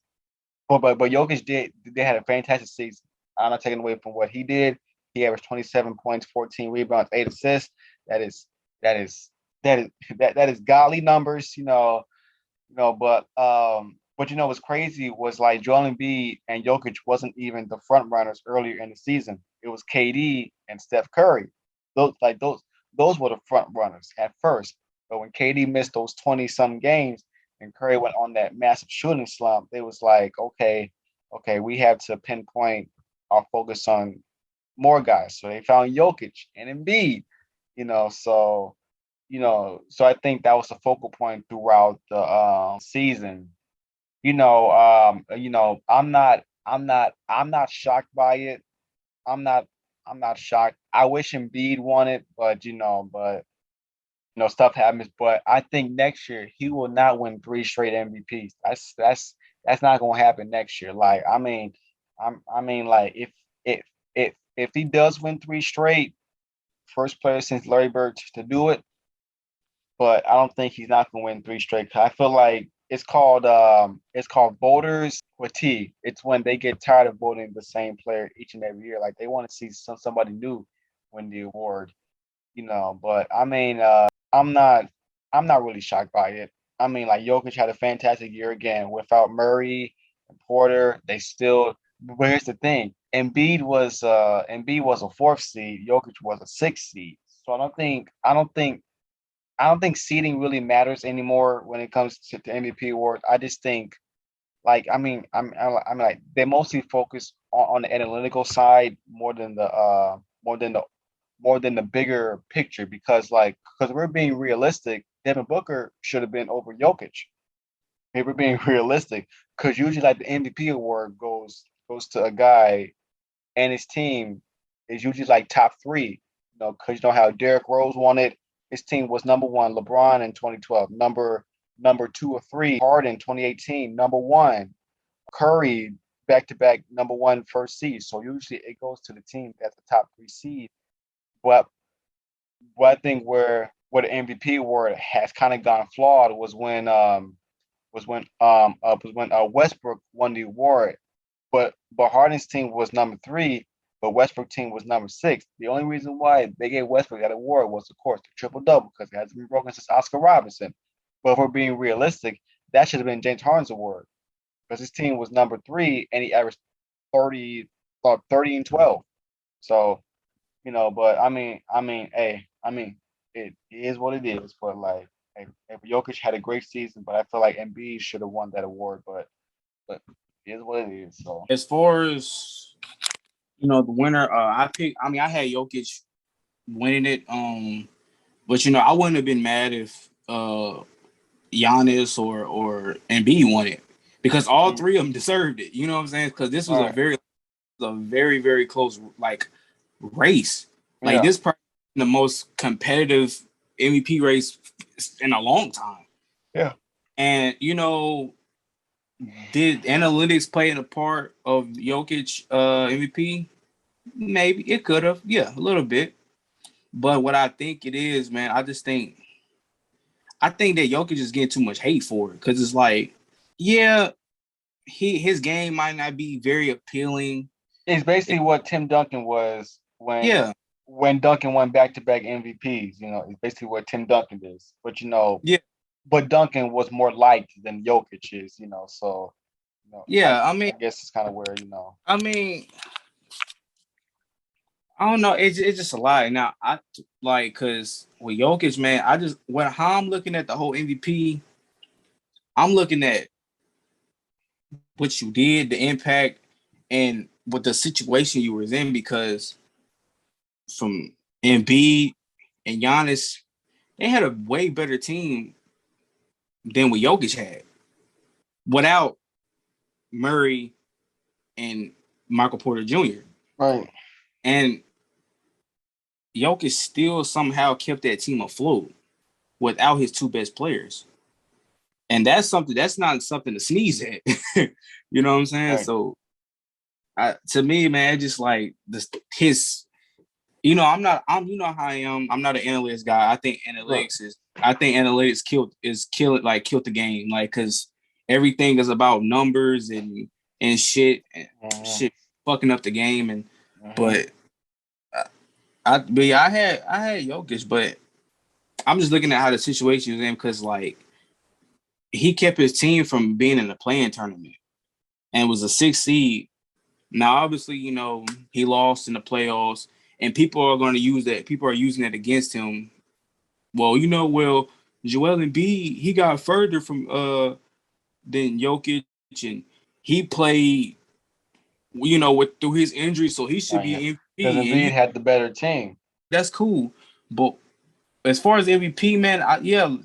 But Jokic they had a fantastic season. I'm not taking away from what he did. He averaged 27 points, 14 rebounds, 8 assists. That is that is that is godly numbers, but what's crazy was like Joel Embiid and Jokic wasn't even the front runners earlier in the season. It was KD and Steph Curry. Those were the front runners at first. But when KD missed those 20 some games and Curry went on that massive shooting slump, it was like, okay, we have to pinpoint our focus on more guys. So they found Jokic and Embiid, so I think that was a focal point throughout the season. I'm not shocked by it. I'm not I'm not shocked. I wish Embiid won it, but stuff happens. But I think next year he will not win three straight MVPs. That's not gonna happen next year. Like I mean like if he does win three straight, first player since Larry Bird to do it, but I don't think he's not going to win three straight. I feel like it's called voters fatigue. It's when they get tired of voting the same player each and every year. Like they want to see somebody new win the award. But I mean, I'm not really shocked by it. I mean, like Jokic had a fantastic year again without Murray and Porter. They still. But here's the thing: Embiid was a fourth seed. Jokic was a sixth seed. So I don't think seeding really matters anymore when it comes to the MVP award. I just think, like, I mean, I'm like they mostly focus on the analytical side more than the bigger picture because we're being realistic. Devin Booker should have been over Jokic. If we're being realistic, because usually like the MVP award goes to a guy and his team is usually like top three. Because you know how Derrick Rose won it, his team was number one. LeBron in 2012, number two or three. Harden 2018, number one. Curry back to back number one first seed. So usually it goes to the team that's the top three seed. But what I think where the MVP award has kind of gone flawed was when Westbrook won the award, but Harden's team was number three, but Westbrook team was number six. The only reason why they gave Westbrook that award was, of course, the triple double because it hasn't been broken since Oscar Robinson. But if we're being realistic, that should have been James Harden's award because his team was number three and he averaged 30, about 30 and 12. So but hey, it is what it is. But like, if Jokic had a great season, but I feel like Embiid should have won that award. But it is what it is. So As far as the winner, I had Jokic winning it. But I wouldn't have been mad if Giannis or Embiid won it because all three of them deserved it. You know what I'm saying? Because this was a very, very close race. Like this probably the most competitive MVP race in a long time. Yeah. And did analytics play in a part of Jokic MVP? Maybe it could have, a little bit. But what I think it is, man, I think that Jokic is getting too much hate for it because it's like, his game might not be very appealing. It's basically what Tim Duncan was when Duncan won back-to-back MVPs. It's basically what Tim Duncan is. But but Duncan was more liked than Jokic is. So I guess it's kind of where I don't know. It's just a lie. Now I because with Jokic, man, how I'm looking at the whole MVP, I'm looking at what you did, the impact, and what the situation you were in. Because from Embiid and Giannis, they had a way better team than what Jokic had without Murray and Michael Porter Jr. Right. And Jokic still somehow kept that team afloat without his two best players. And that's not something to sneeze at. You know what I'm saying? Right. So to me, man, just like his, I'm not how I am. I'm not an analytics guy. I think analytics killed the game. Like, cause everything is about numbers and shit, shit fucking up the game. And, but I had Jokic, but I'm just looking at how the situation was in because like he kept his team from being in the play-in tournament and was a 6th seed. Now, obviously, he lost in the playoffs, and people are going to use that. People are using that against him. Well, Joel Embiid, he got further from than Jokic, and he played, through his injury, so he should be MVP. Because Embiid had the better team. That's cool, but as far as MVP, man,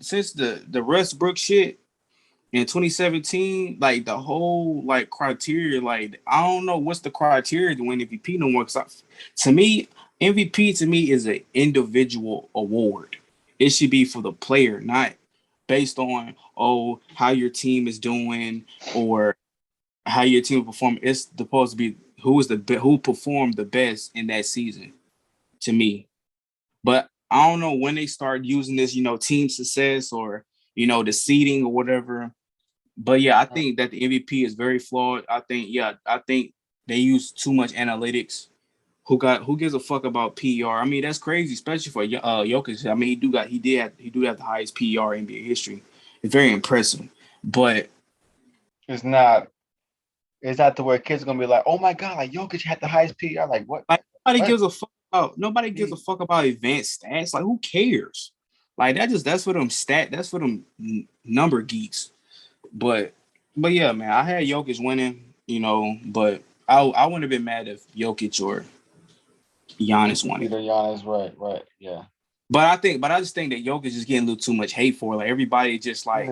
since the Westbrook shit in 2017, like the whole like criteria, like I don't know what's the criteria to win MVP no more. To me, MVP is an individual award. It should be for the player, not based on how your team is doing or how your team perform. It's supposed to be who performed the best in that season. To me, but I don't know when they start using this, team success or the seeding or whatever. But I think that the MVP is very flawed. I think they use too much analytics. Who gives a fuck about PR? I mean, that's crazy, especially for Jokic. I mean, he do have the highest PR in NBA history. It's very impressive, but it's not to where kids are gonna be like, oh my god, like Jokic had the highest PR. Like what? Like nobody gives a fuck about advanced stats. Like who cares? Like that's for them number geeks. But yeah, man, I had Jokic winning, but I wouldn't have been mad if Jokic or Giannis won it. Either Giannis, right, yeah. But I just think that Jokic is getting a little too much hate for it. Like everybody just like,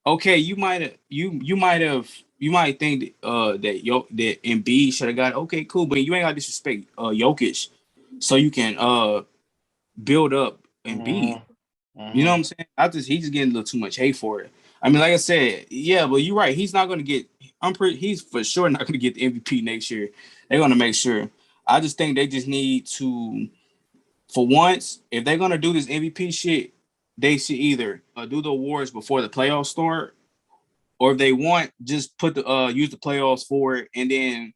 okay, you might think that Embiid should have got it. Okay, cool, but you ain't got to disrespect Jokic, so you can build up Embiid. Mm-hmm. You know what I'm saying? He's just getting a little too much hate for it. I mean, like I said, yeah, but you're right. He's not going to get. He's for sure not going to get the MVP next year. They're going to make sure. I just think they just need to, for once, if they're going to do this MVP shit, they should either do the awards before the playoffs start, or if they want, just put the use the playoffs for it, and then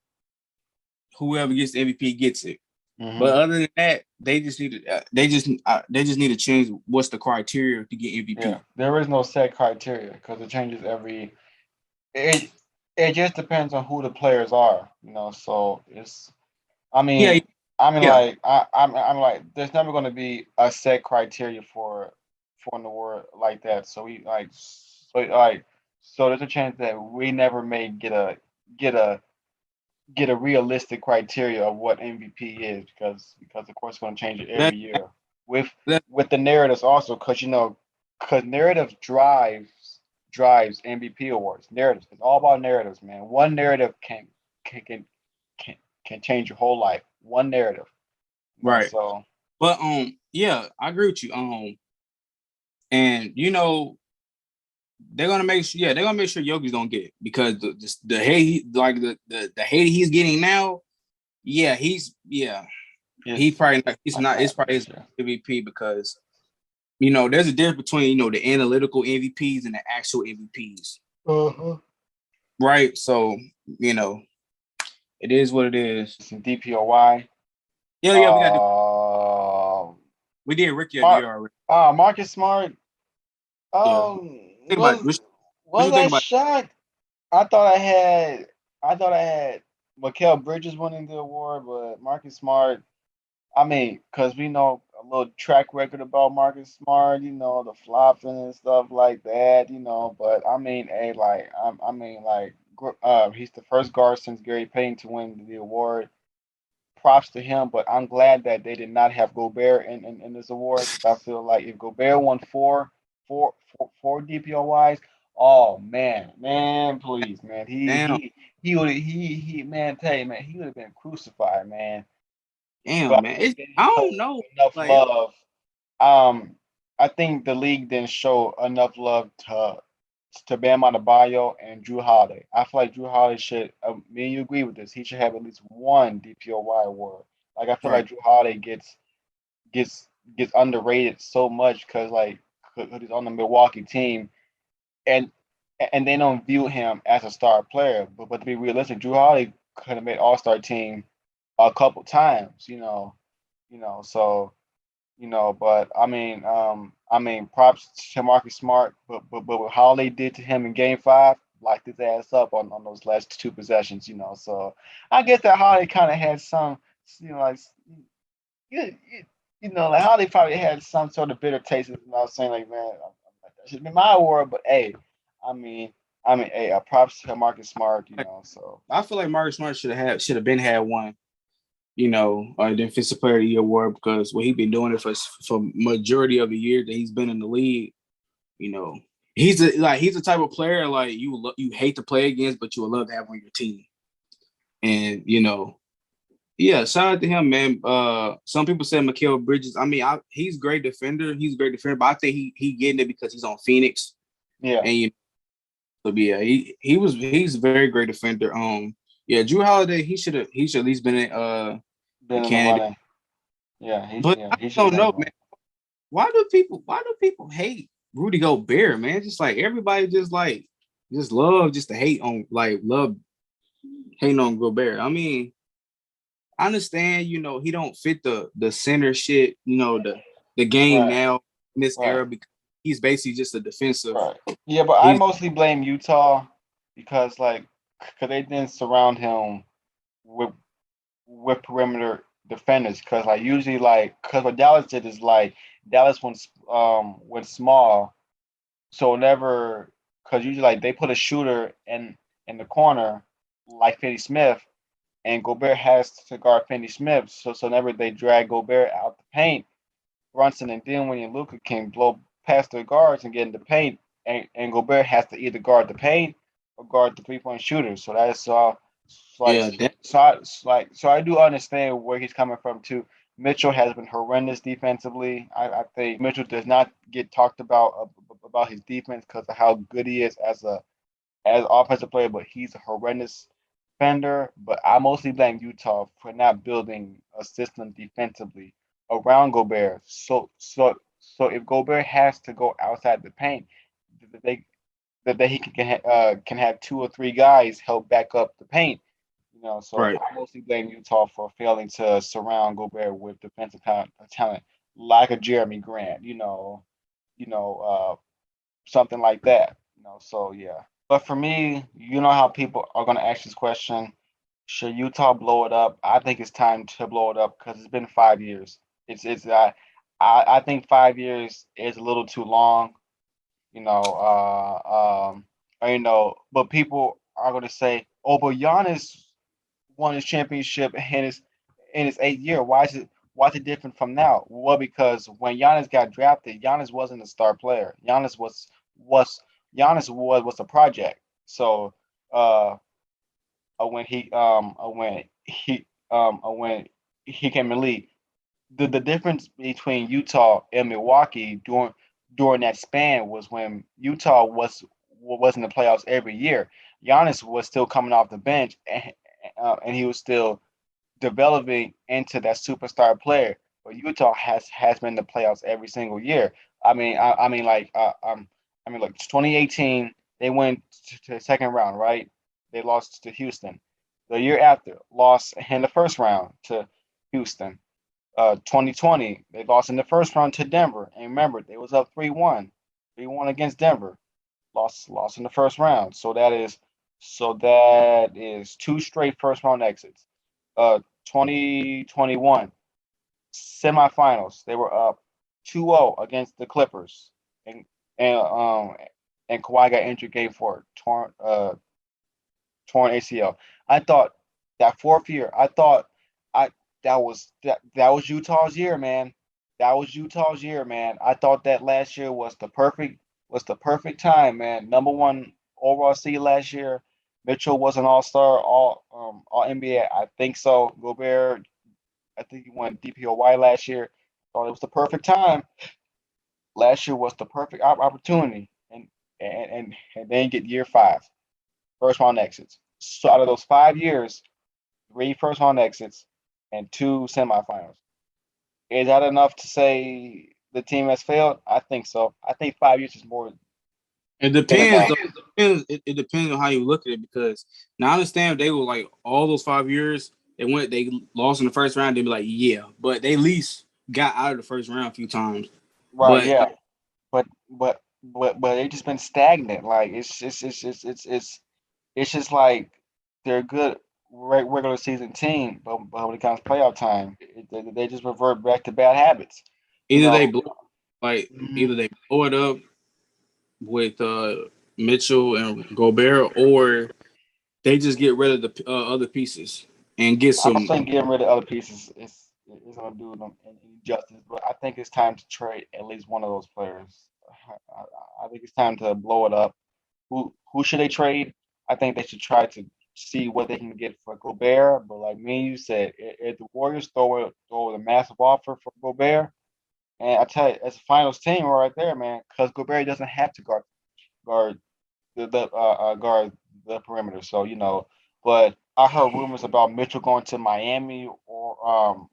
whoever gets the MVP gets it. Mm-hmm. But other than that, they just need to need to change what's the criteria to get MVP. Yeah, there is no set criteria because it changes every. It it just depends on who the players are, you know. So it's. I Yeah, mean, yeah. like I'm like, there's never going to be a set criteria for an award like that. So we like so there's a chance that we never may get a get a realistic criteria of what MVP is because of course it's going to change it That, every year with that with the narratives also because because narrative drives MVP awards. Narratives, it's all about narratives, man. One narrative can can can, can change your whole life. One narrative, right. so But yeah, I agree with you. And they're gonna make sure. Yeah, they're gonna make sure Jokic's gonna get it because the hate, like the hate he's getting now. Yeah, he probably not, he's not. It's probably his MVP because there's a difference between the analytical MVPs and the actual MVPs. Uh-huh. Right. So it is what it is. Some DPOY. Yeah, we did Ricky of the year already. Marcus Smart. Yeah. Think about it. What you Was I think about shocked? I thought I had Mikal Bridges winning the award, but Marcus Smart. I mean, because we know a little track record about Marcus Smart, the flopping and stuff like that, But I mean, hey, like, he's the first guard since Gary Payton to win the award. Props to him, but I'm glad that they did not have Gobert in this award because I feel like if Gobert won four DPOYs, oh man, please, man, damn, man, tell you, man, he would have been crucified, man. damn, But man. they didn't I show don't know. enough Like, love. I think the league didn't show enough love to Bam Adebayo and Drew Holiday. I feel like Drew Holiday should. Me and you agree with this. He should have at least one DPOY award. Like I feel right. like Drew Holiday gets gets underrated so much because he's on the Milwaukee team and and they don't view him as a star player. But to be realistic, Drew Holiday could have made All Star team a couple times. So but I mean, props to Marcus Smart, but what Holiday did to him in Game 5, locked his ass up on those last two possessions. So I guess that Holiday kind of had some, like you, like Holiday probably had some sort of bitter taste. I was saying like, man, that should be my award, but hey, I mean, hey, props to Marcus Smart. Like, So I feel like Marcus Smart should have been had one. Defensive Player of the Year award because he been doing it for majority of the year that he's been in the league. He's the type of player like you hate to play against, but you would love to have on your team. And yeah, shout out to him, man. Some people say Mikal Bridges. I mean, he's a great defender. He's a great defender, but I think he getting it because he's on Phoenix. yeah, And yeah, he's a very great defender. Yeah, Drew Holiday, he should at least been a been in the candidate. running. Yeah, But I he should have don't been in know, the man. running. Why do people hate Rudy Gobert, man? Just like everybody just love just to hate on love hating on Gobert. I mean, I understand, he don't fit the center shit, the game Right, now in this right. era because he's basically just a defensive. Right. Yeah, but I He's mostly blame Utah because cause they didn't surround him with perimeter defenders. Cause usually cause what Dallas did is Dallas went small, so never cause usually they put a shooter in the corner like Finney Smith, and Gobert has to guard Finney Smith. So never they drag Gobert out the paint. Brunson and Dinwiddie and Luka can blow past their guards and get in the paint, and Gobert has to either guard the paint or guard the 3-point shooters. So that's yeah, so I do understand where he's coming from too. Mitchell has been horrendous defensively. I think Mitchell does not get talked about his defense because of how good he is as offensive player, but he's a horrendous defender. But I mostly blame Utah for not building a system defensively around Gobert. So if Gobert has to go outside the paint, they that he can have two or three guys help back up the paint. So Right. I mostly blame Utah for failing to surround Gobert with defensive talent like a Jeremy Grant. You know, something like that. So yeah. But for me, you know how people are going to ask this question: should Utah blow it up? I think it's time to blow it up because it's been 5 years. I think 5 years is a little too long. You know, but people are going to say, "Oh, but Giannis won his championship in his 8th year. Why is it different from now?" Well, because when Giannis got drafted, Giannis wasn't a star player. Was Giannis was a project. So uh, when he came in the league, the difference between Utah and Milwaukee during that span was when Utah was in the playoffs every year. Giannis was still coming off the bench, and he was still developing into that superstar player. But Utah has been in the playoffs every single year. Like 2018, they went to the second round, right? They lost to Houston. The year after, lost in the first round to Houston. 2020, they lost in the first round to Denver. And remember, they was up 3-1, 3-1 against Denver. Lost in the first round. So that is two straight first round exits. 2021 semifinals, they were up 2-0 against the Clippers, and and um and Kawhi got injured game four, torn ACL. I thought that fourth year, I thought I that was Utah's year, man. That was Utah's year, man. I thought that last year was the perfect time, man. Number one overall seed last year. Mitchell was an all-star, all NBA. I think so. Gobert, I think he won DPOY last year. Thought it was the perfect time. Last year was the perfect opportunity, and then get year five, first round exits. So out of those 5 years, three first round exits and two semifinals. Is that enough to say the team has failed? I think so. I think 5 years is more It than depends. enough. Though. It depends on how you look at it because now I understand they were like all those 5 years they lost in the first round. They'd be like, yeah, but they at least got out of the first round a few times. Right, But yeah. But they just been stagnant. Like it's just like they're good regular season team, but when it comes playoff time, they just revert back to bad habits. You either they know, blow like Mhm. either they blow it up with Mitchell and Gobert, or they just get rid of the other pieces and get I don't some. think getting rid of other pieces is gonna do them any justice. But I think it's time to trade at least one of those players. I think it's time to blow it up. Who should they trade? I think they should try to see what they can get for Gobert. But like me and you said, if the Warriors throw a massive offer for Gobert, and I tell you, it's a finals team right there, man, because Gobert doesn't have to guard guard the perimeter. So but I heard rumors about Mitchell going to Miami or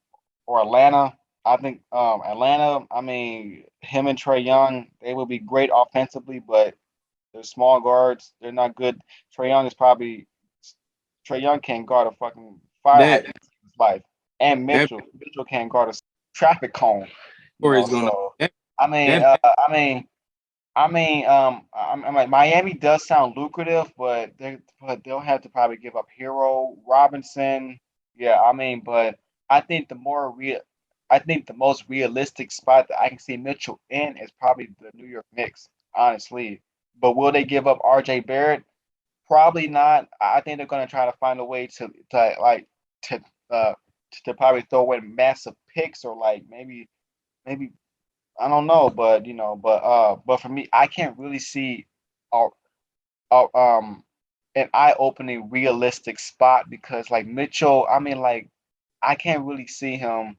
Atlanta. I think Atlanta. I mean, him and Trey Young, they would be great offensively, but they're small guards. They're not good. Trey Young is probably Trey Young can't guard a fucking fire That hydrant in his life, and that Mitchell can't guard a traffic cone. story is gonna So that I mean, that I'm like Miami does sound lucrative, but they'll have to probably give up Hero Robinson. Yeah, I mean, but I think I think the most realistic spot that I can see Mitchell in is probably the New York Knicks, honestly. But will they give up R.J. Barrett? Probably not. I think they're gonna try to find a way to uh to probably throw in massive picks or like maybe I don't know, but for me, I can't really see a, a an eye-opening realistic spot because like Mitchell, I mean like I can't really see him.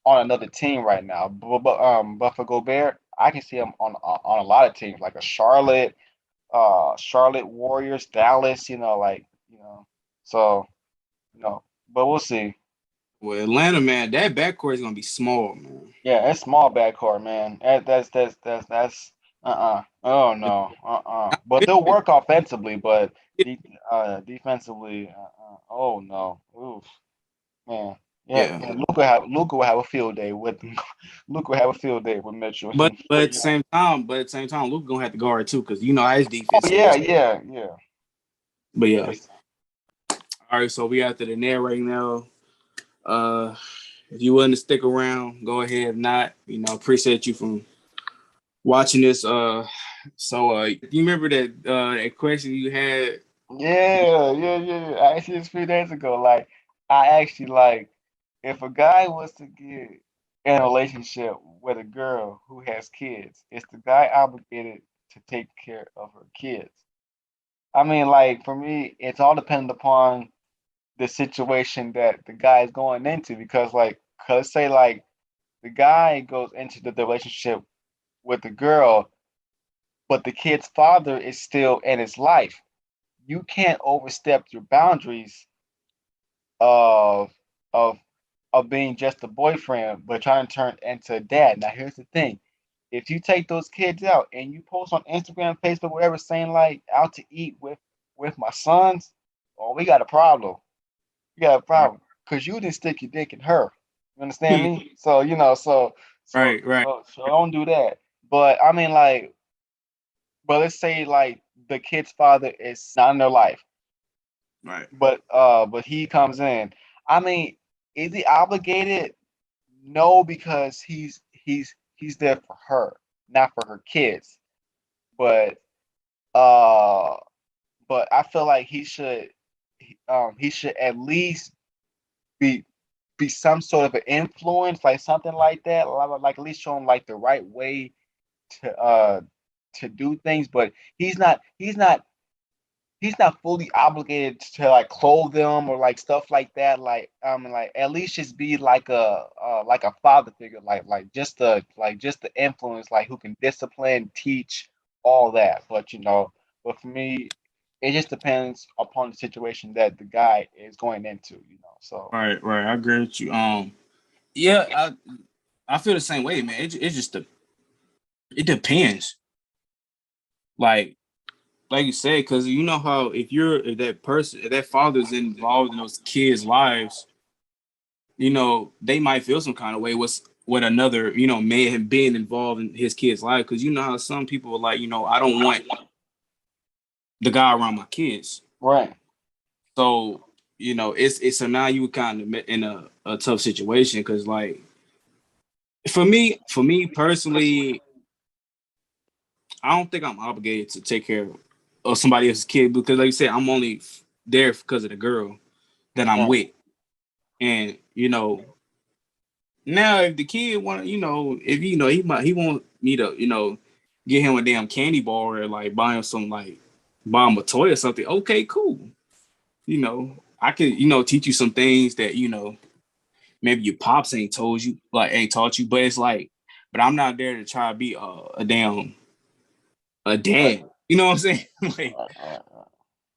on another team right now. But for Gobert, I can see him on a lot of teams, like a Charlotte Warriors, Dallas. So but we'll see. Well, Atlanta, man, that backcourt is gonna be small, man. Yeah, it's small backcourt, man. That's Oh no. But they'll work offensively, but defensively, oh no. Oof, man. Yeah, Yeah, yeah. Luka will have a field day with Luka will have a field day with Mitchell. but at the same time, Luke gonna have to guard too, because you know how his Oh defense yeah, is. yeah, yeah. But yeah, Yes. all right. So we after the net right now. Uh, if you willing to stick around, go ahead. If not, appreciate you from watching this. You remember that question you had? Yeah. I asked you this a few days ago. Like, I actually like if a guy was to get in a relationship with a girl who has kids, is the guy obligated to take care of her kids? I mean, like for me, it's all dependent upon the situation that the guy is going into because, like, cause say like the guy goes into the relationship with the girl, but the kid's father is still in his life. You can't overstep your boundaries of of of being just a boyfriend, but trying to turn into a dad. Now, here's the thing: if you take those kids out and you post on Instagram, Facebook, whatever, saying like "out to eat with my sons," oh, we got a problem. We got a problem because you didn't stick your dick in her. You understand me? So so Right, right, so don't do that. But I mean, like, but let's say like the kid's father is not in their life, right. but he comes in. I mean, is he obligated? No, because he's there for her, not for her kids. But uh, but I feel like he should at least be be some sort of an influence, like something like that. Like at least show him like the right way to do things. But he's not fully obligated to like clothe them or like stuff like that. Like at least just be like a father figure, like just the influence, like who can discipline, teach, all that. But for me, it just depends upon the situation that the guy is going into. So Right, right. I agree with you. Yeah, I feel the same way, man. It depends. Like like you said, because you know how if that father's involved in those kids' lives, they might feel some kind of way with another, may have been involved in his kid's life. Because you know how some people are like, I don't want the guy around my kids. right, So, it's so now you kind of in a tough situation because like for me personally, I don't think I'm obligated to take care of somebody else's kid because, like you said, I'm only there because of the girl that I'm right, with. And now if the kid want, if he want me to, get him a damn candy bar or like buy him a toy or something. Okay, cool. I could, teach you some things that maybe your pops ain't taught you, but it's like, but I'm not there to try to be a damn a right, dad. You know what I'm saying? Like, right.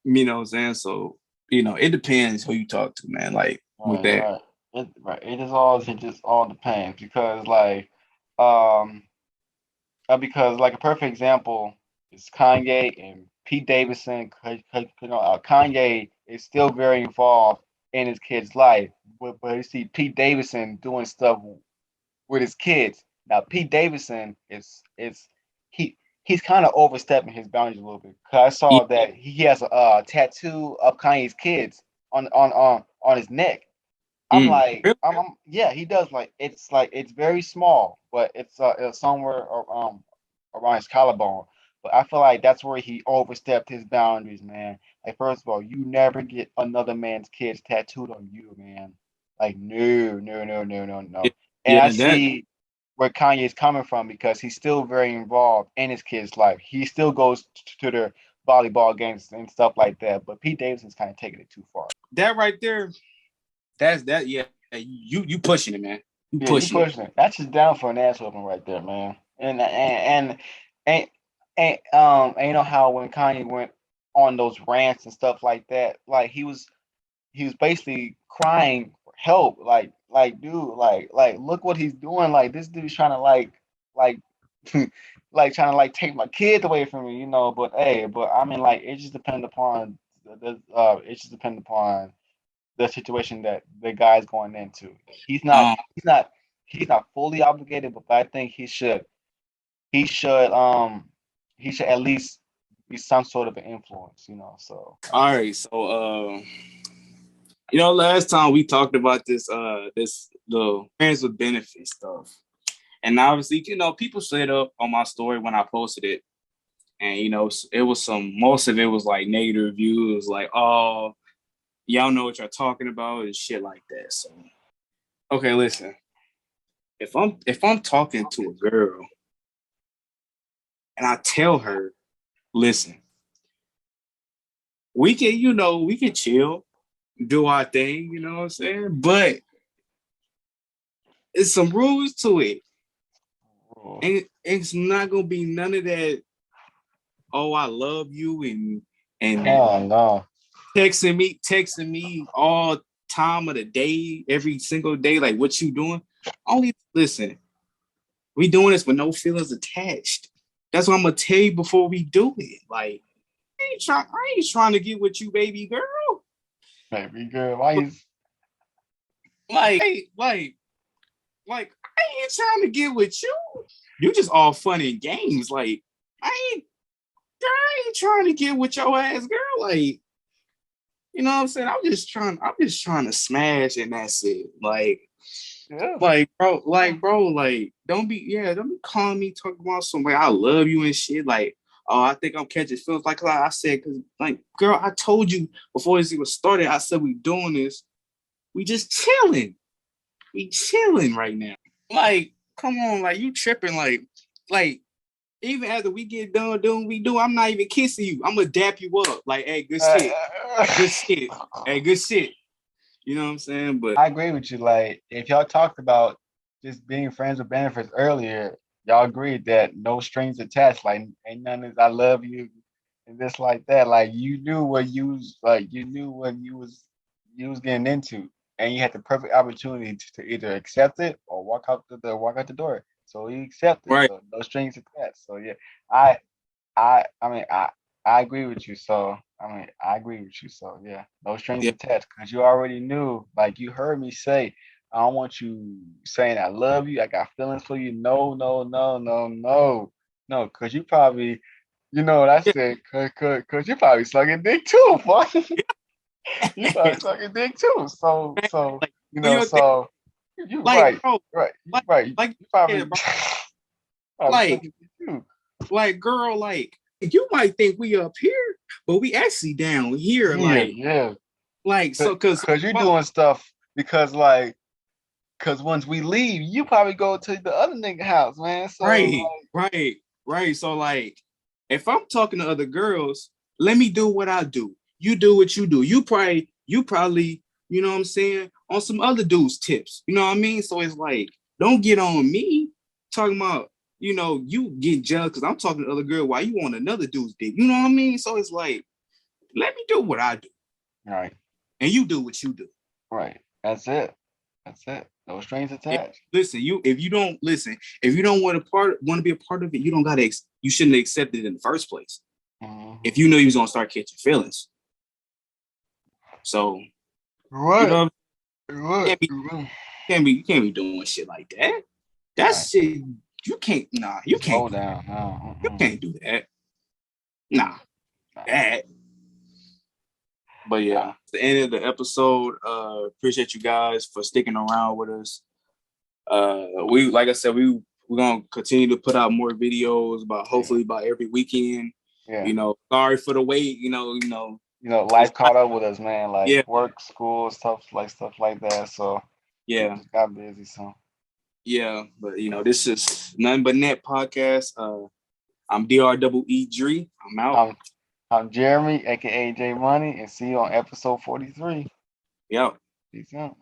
you know what I'm saying? So, it depends who you talk to, man. Like with Right, that. right. It just all depends um because like a perfect example is Kanye and Pete Davidson. Kanye is still very involved in his kid's life, but you see Pete Davidson doing stuff with his kids. Now Pete Davidson is he he's kind of overstepping his boundaries a little bit. Cause I Yeah. saw that he has a tattoo of Kanye's kids on his neck. I'm Mm. like, yeah, he does. It's very small, but it's somewhere around his collarbone. But I feel like that's where he overstepped his boundaries, man. Like, first of all, you never get another man's kids tattooed on you, man. Like, no, no, no, no, no, Yeah, no. And I yeah, that see where Kanye is coming from because he's still very involved in his kids' life. He still goes to their volleyball games and stuff like that. But Pete Davidson's kind of taking it too far. that right there, that's that. Yeah, you pushing it, man. You Yeah, you pushing it. pushing it. That's just down for an ass whooping right there, man. And and you know how when Kanye went on those rants and stuff like that, like he was basically crying for help. Like dude, like look what he's doing. Like this dude's trying to like like trying to like take my kids away from me, you know. But hey, but I mean like it just depends upon it just depends upon the situation that the guy's going into. He's not Um, he's not he's not fully obligated, but I think he should he should at least be some sort of an influence, you know. So all right, so last time we talked about this the friends with benefits stuff. And obviously, people slid up on my story when I posted it. And it was most of it was like negative reviews, like, oh, y'all know what you're talking about and shit like that. So okay, listen. If I'm talking to a girl and I tell her, listen, we can chill, do our thing, you know what I'm saying? But it's some rules to it. And it's not gonna be none of that, oh, I love you and no, no. texting me all time of the day, every single day, like what you doing. Only listen, we doing this with no feelings attached. That's what I'm gonna tell you before we do it. Like, I ain't trying to get with you, baby girl. Baby girl, why you Like, I ain't trying to get with you. You just all fun and games. Like, I ain't trying to get with your ass, girl. Like, you know what I'm saying? I'm just trying to smash and that's it. Like, yeah. don't be calling me talking about somebody I love you and shit. Like, oh, I think I'm catching feelings. Like I said, cause like, girl, I told you before this even started, I said we doing this. We just chilling. We chilling right now. Like, come on, like you tripping, like even after we get done doing what we do, I'm not even kissing you. I'm gonna dap you up. Like, hey, good shit. Good shit. Hey, good shit. You know what I'm saying? But I agree with you. Like, if y'all talked about just being friends with benefits earlier, y'all agreed that no strings attached. Like, ain't none of I love you and this like that. Like, you knew what you knew what you was getting into, and you had the perfect opportunity to either accept it or walk out the door. So you accepted. right. So no strings attached. So yeah, I I mean, I agree with you. So I agree with you. So yeah, no strings Yeah. attached because you already knew. Like you heard me say, I don't want you saying I love you. I got feelings for you. No, no, no, no, no, no. Because you probably, you know what I said. Cause you probably sucking dick too, boy. You probably sucking dick too. So Like, do your thing. so you Like, right, bro, right, you like, right. like You you probably said, bro. probably Like, sucking dick too. girl, like, you might think we up here, but we actually down here. Yeah, yeah. So, cause, Cause you're doing stuff because cause once we leave, you probably go to the other nigga house, man. So right, right. So, like, if I'm talking to other girls, let me do what I do. You do what you do. You probably, you know what I'm saying, on some other dudes' tips. You know what I mean? So it's like, don't get on me talking about, you get jealous because I'm talking to other girl while you on another dude's dick. You know what I mean? So it's like, let me do what I do, right, and you do what you do. right. That's it. That's it. No strings If, attached. listen, if you don't want to be a part of it, you don't gotta. You shouldn't accept it in the first place. Mm-hmm. If you know you was gonna start catching feelings. So you Right, know, you right, can't be right. you can't be doing shit like that. Right. That's shit. You can't. Nah, you can't Slow do. down. You can't do that. Nah, Nah. that. But yeah, it's the end of the episode. Appreciate you guys for sticking around with us. We like I said, we're gonna continue to put out more videos about Yeah, hopefully by every weekend. yeah. Sorry for the wait. You know, It's life not, caught up with us, man. Like yeah, work, school, stuff like that. So we yeah, just got busy. So yeah. But this is Nothing But Net podcast. I'm DREE. I'm out. I'm I'm Jeremy, aka J Money, and see you on episode 43. Yeah. Peace out.